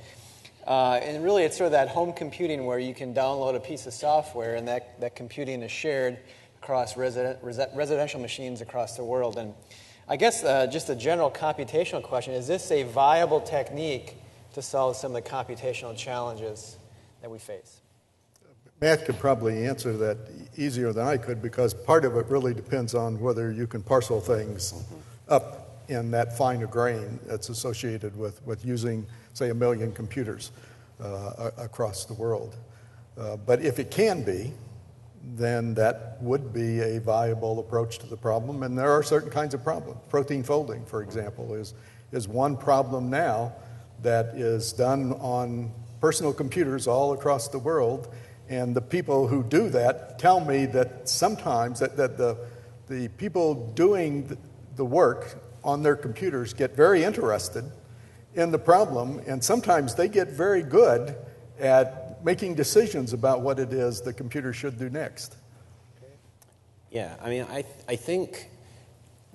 And really, it's sort of that home computing where you can download a piece of software and that computing is shared across residential machines across the world. And I guess just a general computational question, is this a viable technique to solve some of the computational challenges that we face? Matt could probably answer that easier than I could, because part of it really depends on whether you can parcel things up in that finer grain that's associated with using, say, 1 million computers across the world. But if it can be, then that would be a viable approach to the problem. And there are certain kinds of problems. Protein folding, for example, is one problem now that is done on personal computers all across the world. And the people who do that tell me that sometimes that the people doing the work on their computers get very interested in the problem, and sometimes they get very good at making decisions about what it is the computer should do next. Yeah, I mean, I think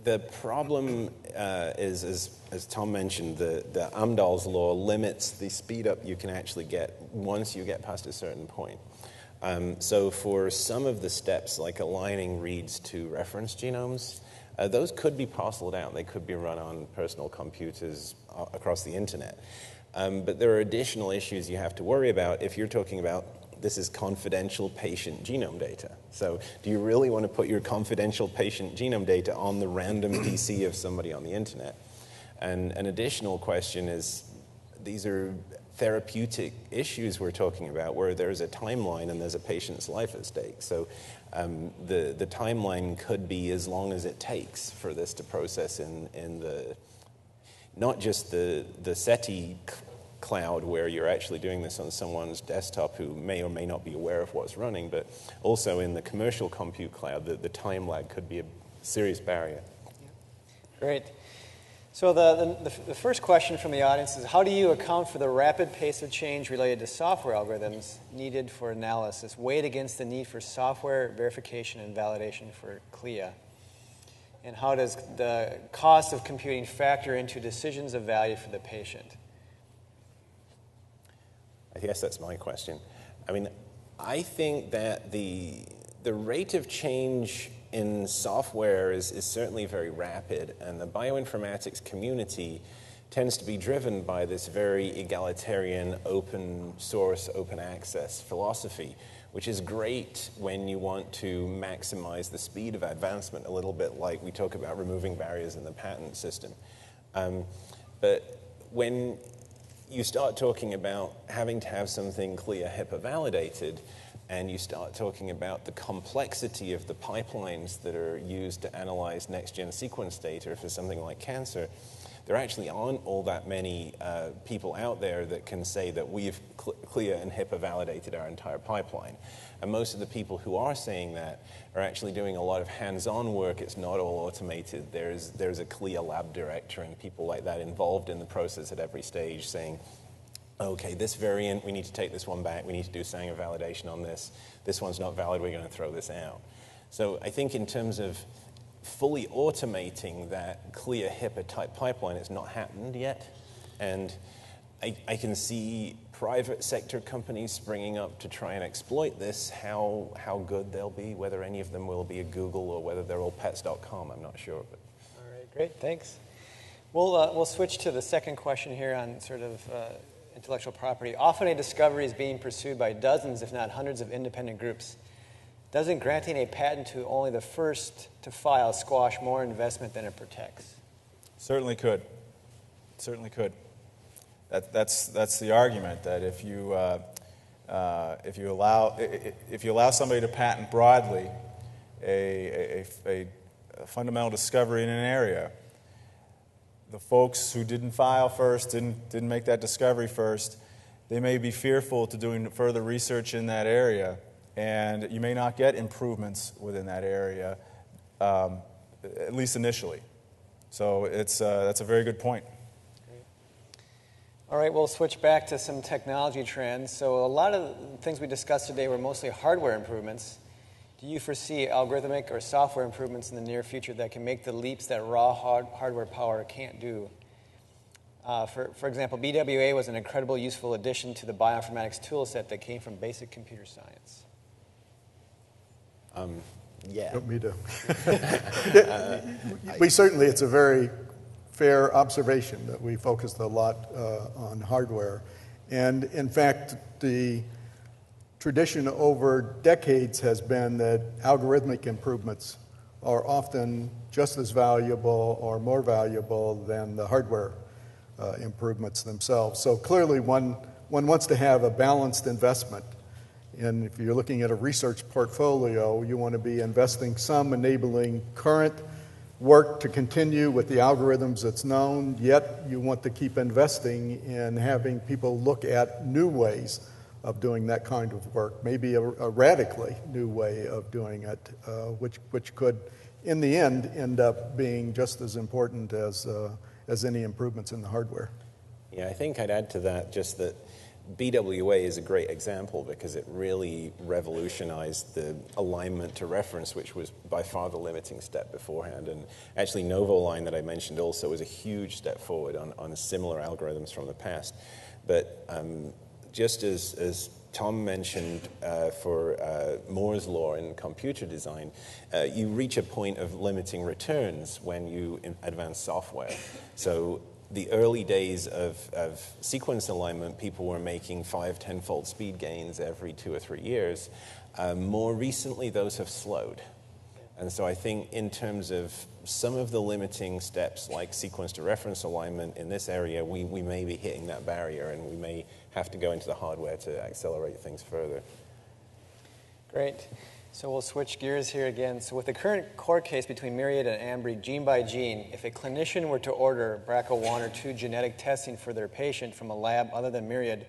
the problem is, as Thom mentioned, the Amdahl's law limits the speed up you can actually get once you get past a certain point. So for some of the steps, like aligning reads to reference genomes, those could be parceled out. They could be run on personal computers across the internet. But there are additional issues you have to worry about if you're talking about this is confidential patient genome data. So do you really want to put your confidential patient genome data on the random PC of somebody on the internet? And an additional question is, these are therapeutic issues we're talking about where there's a timeline and there's a patient's life at stake. So the timeline could be as long as it takes for this to process in the, not just the SETI cloud where you're actually doing this on someone's desktop who may or may not be aware of what's running, but also in the commercial compute cloud, the time lag could be a serious barrier. Great. So the first question from the audience is, how do you account for the rapid pace of change related to software algorithms needed for analysis, weighed against the need for software verification and validation for CLIA? And how does the cost of computing factor into decisions of value for the patient? I guess that's my question. I mean, I think that the rate of change in software is certainly very rapid, and the bioinformatics community tends to be driven by this very egalitarian, open source, open access philosophy, which is great when you want to maximize the speed of advancement, a little bit like we talk about removing barriers in the patent system. But when you start talking about having to have something CLIA HIPAA validated, and you start talking about the complexity of the pipelines that are used to analyze next-gen sequence data for something like cancer, there actually aren't all that many people out there that can say that we've CLIA and HIPAA validated our entire pipeline. And most of the people who are saying that are actually doing a lot of hands-on work. It's not all automated. There's a CLIA lab director and people like that involved in the process at every stage saying, okay, this variant, we need to take this one back. We need to do Sanger validation on this. This one's not valid. We're going to throw this out. So I think in terms of fully automating that CLIA HIPAA type pipeline, it's not happened yet. And I can see private sector companies springing up to try and exploit this. How good they'll be, whether any of them will be a Google or whether they're all pets.com, I'm not sure. But. All right, great, thanks. We'll switch to the second question here on sort of intellectual property. Often a discovery is being pursued by dozens, if not hundreds, of independent groups. Doesn't granting a patent to only the first to file squash more investment than it protects? Certainly could. Certainly could. That's the argument, that if you allow somebody to patent broadly, a fundamental discovery in an area. The folks who didn't file first, didn't make that discovery first, they may be fearful to doing further research in that area, and you may not get improvements within that area, at least initially. So that's a very good point. All right, we'll switch back to some technology trends. So a lot of the things we discussed today were mostly hardware improvements. Do you foresee algorithmic or software improvements in the near future that can make the leaps that raw hardware power can't do? For example, BWA was an incredible useful addition to the bioinformatics toolset that came from basic computer science. Yeah. Don't me to. We certainly, it's a very fair observation that we focused a lot on hardware. And in fact, the tradition over decades has been that algorithmic improvements are often just as valuable or more valuable than the hardware improvements themselves. So clearly one wants to have a balanced investment. And if you're looking at a research portfolio, you want to be investing some enabling current work to continue with the algorithms that's known, yet you want to keep investing in having people look at new ways of doing that kind of work, maybe a radically new way of doing it, which could, in the end up being just as important as any improvements in the hardware. Yeah, I think I'd add to that just that BWA is a great example because it really revolutionized the alignment to reference, which was by far the limiting step beforehand. And actually, NovoLine that I mentioned also was a huge step forward on similar algorithms from the past. But just as Thom mentioned for Moore's law in computer design, you reach a point of limiting returns when you advance software. So the early days of sequence alignment, people were making 5-10-fold speed gains every 2 or 3 years. More recently, those have slowed. And so I think in terms of some of the limiting steps like sequence to reference alignment in this area, we may be hitting that barrier and we may have to go into the hardware to accelerate things further. Great. So we'll switch gears here again. So with the current court case between Myriad and Ambry, gene by gene, if a clinician were to order BRCA1 or 2 genetic testing for their patient from a lab other than Myriad,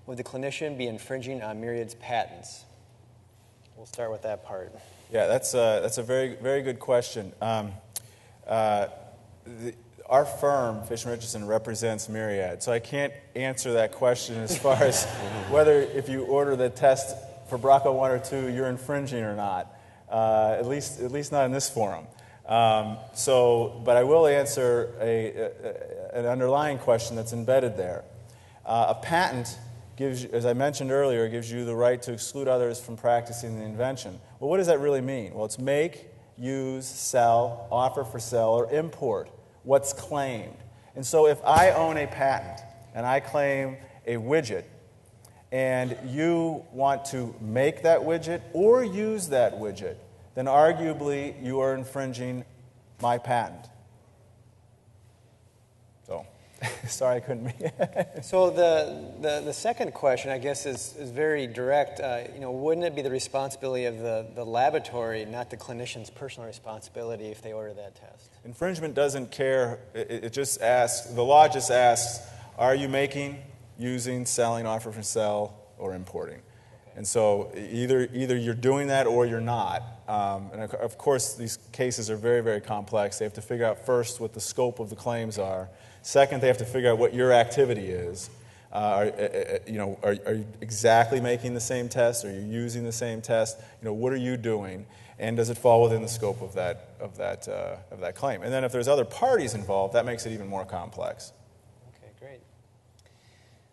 would the clinician be infringing on Myriad's patents? We'll start with that part. Yeah, that's a very, very good question. Our firm, Fisher & Richardson, represents Myriad, so I can't answer that question as far as whether if you order the test for BRCA1 or 2, you're infringing or not. At least not in this forum. But I will answer an underlying question that's embedded there. A patent gives you, as I mentioned earlier, gives you the right to exclude others from practicing the invention. Well, what does that really mean? Well, it's make, use, sell, offer for sale, or import what's claimed. And so if I own a patent and I claim a widget, and you want to make that widget or use that widget, then arguably you are infringing my patent. So, sorry I couldn't be. So the second question, I guess, is very direct. Wouldn't it be the responsibility of the laboratory, not the clinician's personal responsibility if they order that test? Infringement doesn't care. It just asks, the law just asks, are you making, using, selling, offer for sale, or importing? And so either you're doing that or you're not. And of course, these cases are very, very complex. They have to figure out first what the scope of the claims are. Second, they have to figure out what your activity is. Are you exactly making the same test? Are you using the same test? What are you doing? And does it fall within the scope of that claim? And then if there's other parties involved, that makes it even more complex. Okay, great.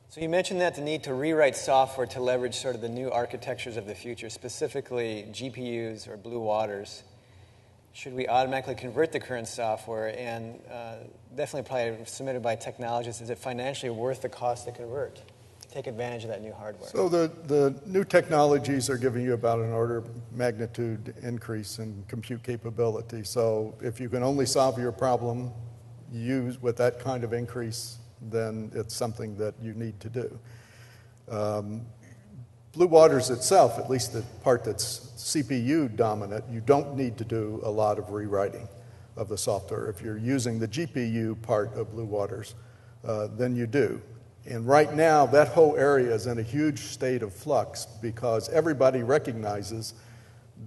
So you mentioned that the need to rewrite software to leverage sort of the new architectures of the future, specifically GPUs or blue waters. Should we automatically convert the current software? And definitely probably submitted by technologists, is it financially worth the cost to convert? Take advantage of that new hardware. So the new technologies are giving you about an order of magnitude increase in compute capability. So if you can only solve your problem with that kind of increase, then it's something that you need to do. Blue Waters itself, at least the part that's CPU dominant, you don't need to do a lot of rewriting of the software. If you're using the GPU part of Blue Waters, then you do. And right now, that whole area is in a huge state of flux because everybody recognizes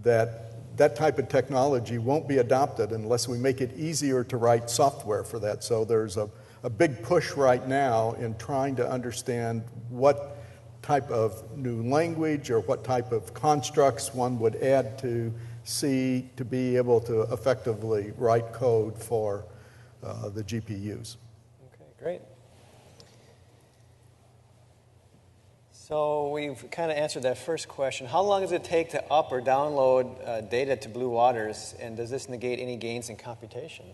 that that type of technology won't be adopted unless we make it easier to write software for that. So there's a big push right now in trying to understand what type of new language or what type of constructs one would add to C to be able to effectively write code for the GPUs. Okay, great. So we've kind of answered that first question. How long does it take to up or download data to Blue Waters, and does this negate any gains in computation?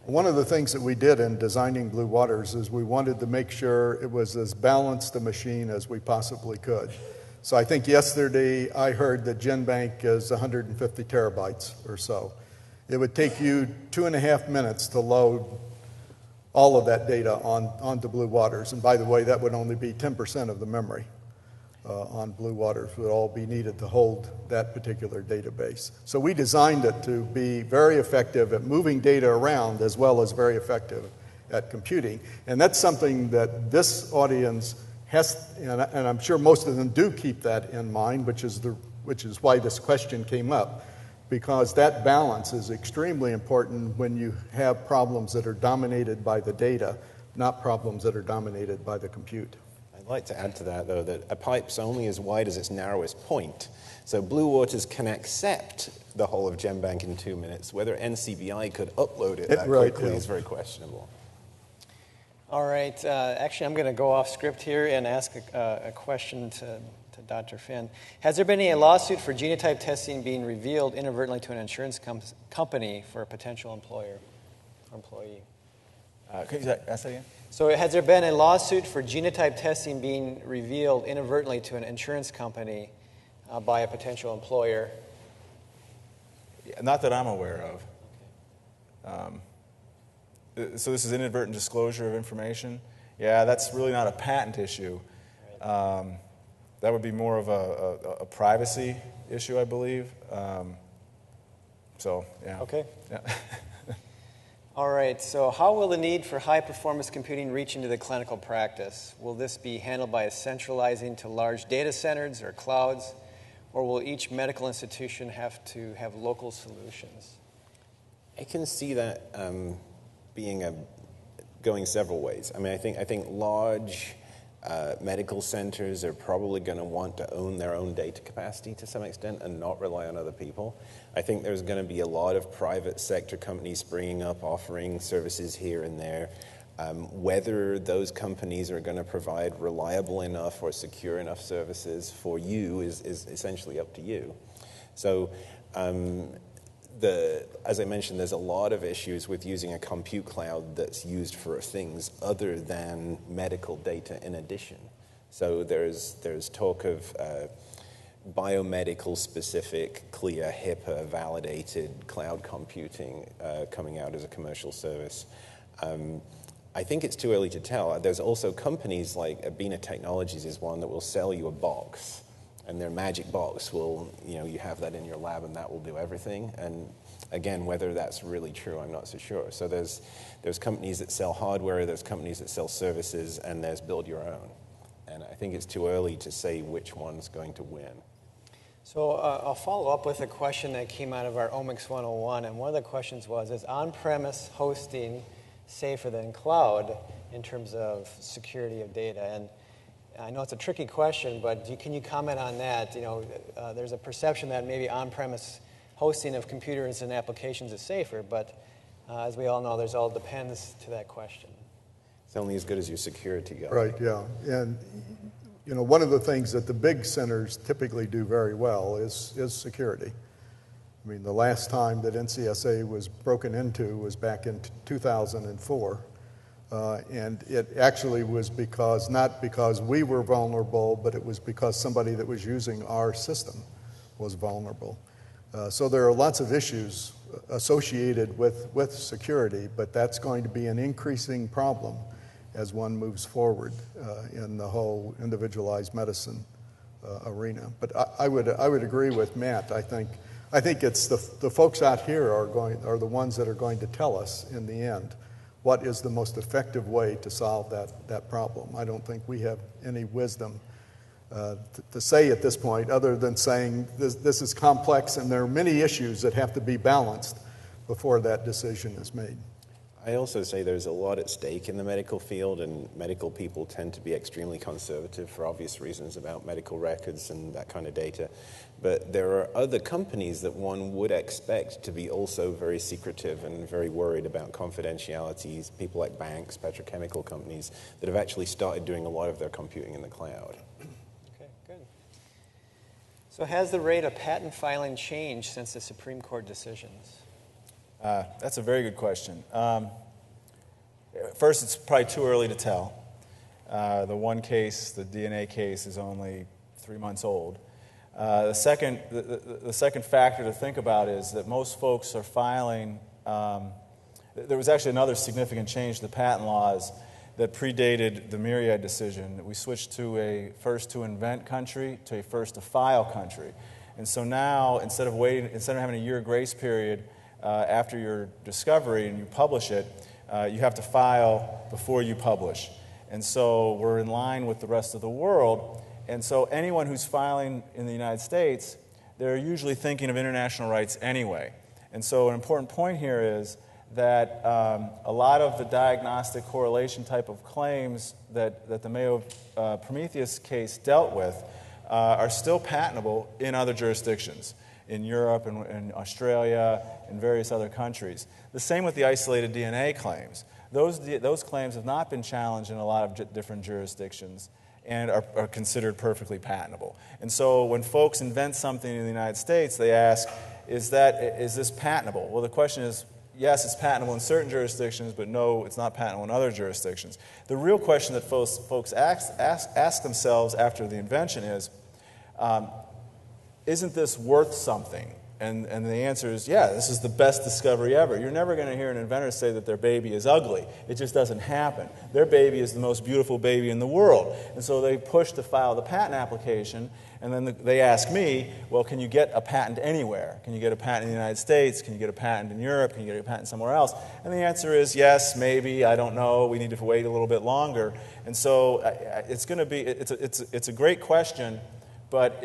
One of the things that we did in designing Blue Waters is we wanted to make sure it was as balanced a machine as we possibly could. So I think yesterday I heard that GenBank is 150 terabytes or so. It would take you 2.5 minutes to load all of that data onto Blue Waters. And by the way, that would only be 10% of the memory on Blue Waters would all be needed to hold that particular database. So we designed it to be very effective at moving data around as well as very effective at computing. And that's something that this audience has, and I'm sure most of them do keep that in mind, which is why this question came up, because that balance is extremely important when you have problems that are dominated by the data, not problems that are dominated by the compute. I'd like to add to that, though, that a pipe's only as wide as its narrowest point. So Blue Waters can accept the whole of GenBank in 2 minutes. Whether NCBI could upload it that quickly is very questionable. All right. Actually, I'm going to go off script here and ask a question to Dr. Finn. Has there been any lawsuit for genotype testing being revealed inadvertently to an insurance company for a potential employer or employee? Could you ask that again? So has there been a lawsuit for genotype testing being revealed inadvertently to an insurance company by a potential employer? Yeah, not that I'm aware of. So this is inadvertent disclosure of information? Yeah, that's really not a patent issue. Right. That would be more of a privacy issue, I believe. So, yeah. Okay. Yeah. All right, so how will the need for high-performance computing reach into the clinical practice? Will this be handled by centralizing to large data centers or clouds, or will each medical institution have to have local solutions? I can see that going several ways. I mean, I think large medical centers are probably going to want to own their own data capacity to some extent and not rely on other people. I think there's going to be a lot of private sector companies springing up, offering services here and there. Whether those companies are going to provide reliable enough or secure enough services for you is essentially up to you. So as I mentioned, there's a lot of issues with using a compute cloud that's used for things other than medical data in addition. So there's talk of biomedical specific, clear, HIPAA validated cloud computing coming out as a commercial service. I think it's too early to tell. There's also companies like Abena Technologies is one that will sell you a box. And their magic box will, you have that in your lab and that will do everything. And again, whether that's really true, I'm not so sure. So there's companies that sell hardware, there's companies that sell services, and there's build your own. And I think it's too early to say which one's going to win. So I'll follow up with a question that came out of our Omics 101. And one of the questions was, is on-premise hosting safer than cloud in terms of security of data? And I know it's a tricky question, but can you comment on that? There's a perception that maybe on-premise hosting of computers and applications is safer, but as we all know, there's all depends to that question. It's only as good as your security guy. Right, yeah. And one of the things that the big centers typically do very well is security. I mean, the last time that NCSA was broken into was back in 2004. And it actually was not because we were vulnerable, but it was because somebody that was using our system was vulnerable. So there are lots of issues associated with security, but that's going to be an increasing problem as one moves forward in the whole individualized medicine arena. But I would agree with Matt. I think it's the folks out here are the ones that are going to tell us in the end what is the most effective way to solve that problem. I don't think we have any wisdom to say at this point, other than saying this is complex and there are many issues that have to be balanced before that decision is made. I also say there's a lot at stake in the medical field, and medical people tend to be extremely conservative for obvious reasons about medical records and that kind of data. But there are other companies that one would expect to be also very secretive and very worried about confidentialities, people like banks, petrochemical companies, that have actually started doing a lot of their computing in the cloud. Okay, good. So has the rate of patent filing changed since the Supreme Court decisions? That's a very good question. First, it's probably too early to tell. The one case, the DNA case, is only 3 months old. The second factor to think about is that most folks are filing. There was actually another significant change to the patent laws that predated the Myriad decision. We switched to a first-to-invent country to a first-to-file country. And so now, instead of having a year grace period after your discovery and you publish it, you have to file before you publish. And so we're in line with the rest of the world. And so anyone who's filing in the United States, they're usually thinking of international rights anyway. And so an important point here is that a lot of the diagnostic correlation type of claims that the Mayo Prometheus case dealt with are still patentable in other jurisdictions, in Europe and Australia and various other countries. The same with the isolated DNA claims. Those claims have not been challenged in a lot of different jurisdictions and are considered perfectly patentable. And so when folks invent something in the United States, they ask, is this patentable? Well, the question is, yes, it's patentable in certain jurisdictions, but no, it's not patentable in other jurisdictions. The real question that folks ask themselves after the invention is, isn't this worth something? And the answer is, yeah, this is the best discovery ever. You're never going to hear an inventor say that their baby is ugly. It just doesn't happen. Their baby is the most beautiful baby in the world. And so they push to file the patent application, and then they ask me, well, can you get a patent anywhere? Can you get a patent in the United States? Can you get a patent in Europe? Can you get a patent somewhere else? And the answer is yes, maybe, I don't know. We need to wait a little bit longer. And so it's a great question. But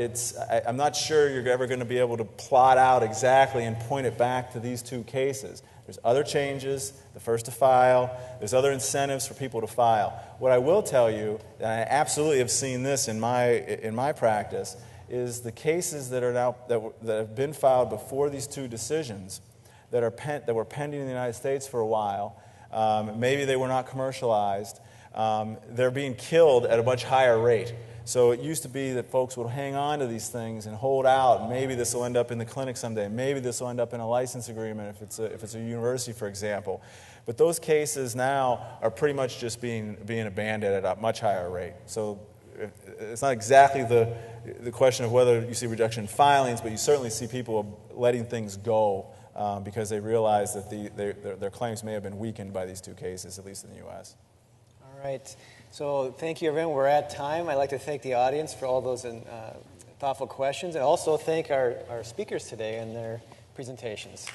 I'm not sure you're ever going to be able to plot out exactly and point it back to these two cases. There's other changes, the first to file. There's other incentives for people to file. What I will tell you, and I absolutely have seen this in my practice, is the cases that have been filed before these two decisions that were pending in the United States for a while. Maybe they were not commercialized. They're being killed at a much higher rate. So it used to be that folks would hang on to these things and hold out. Maybe this will end up in the clinic someday. Maybe this will end up in a license agreement if it's a university, for example. But those cases now are pretty much just being abandoned at a much higher rate. So it's not exactly the question of whether you see rejection in filings, but you certainly see people letting things go because they realize that their claims may have been weakened by these two cases, at least in the U.S. All right. So thank you, everyone. We're at time. I'd like to thank the audience for all those thoughtful questions, and also thank our speakers today and their presentations.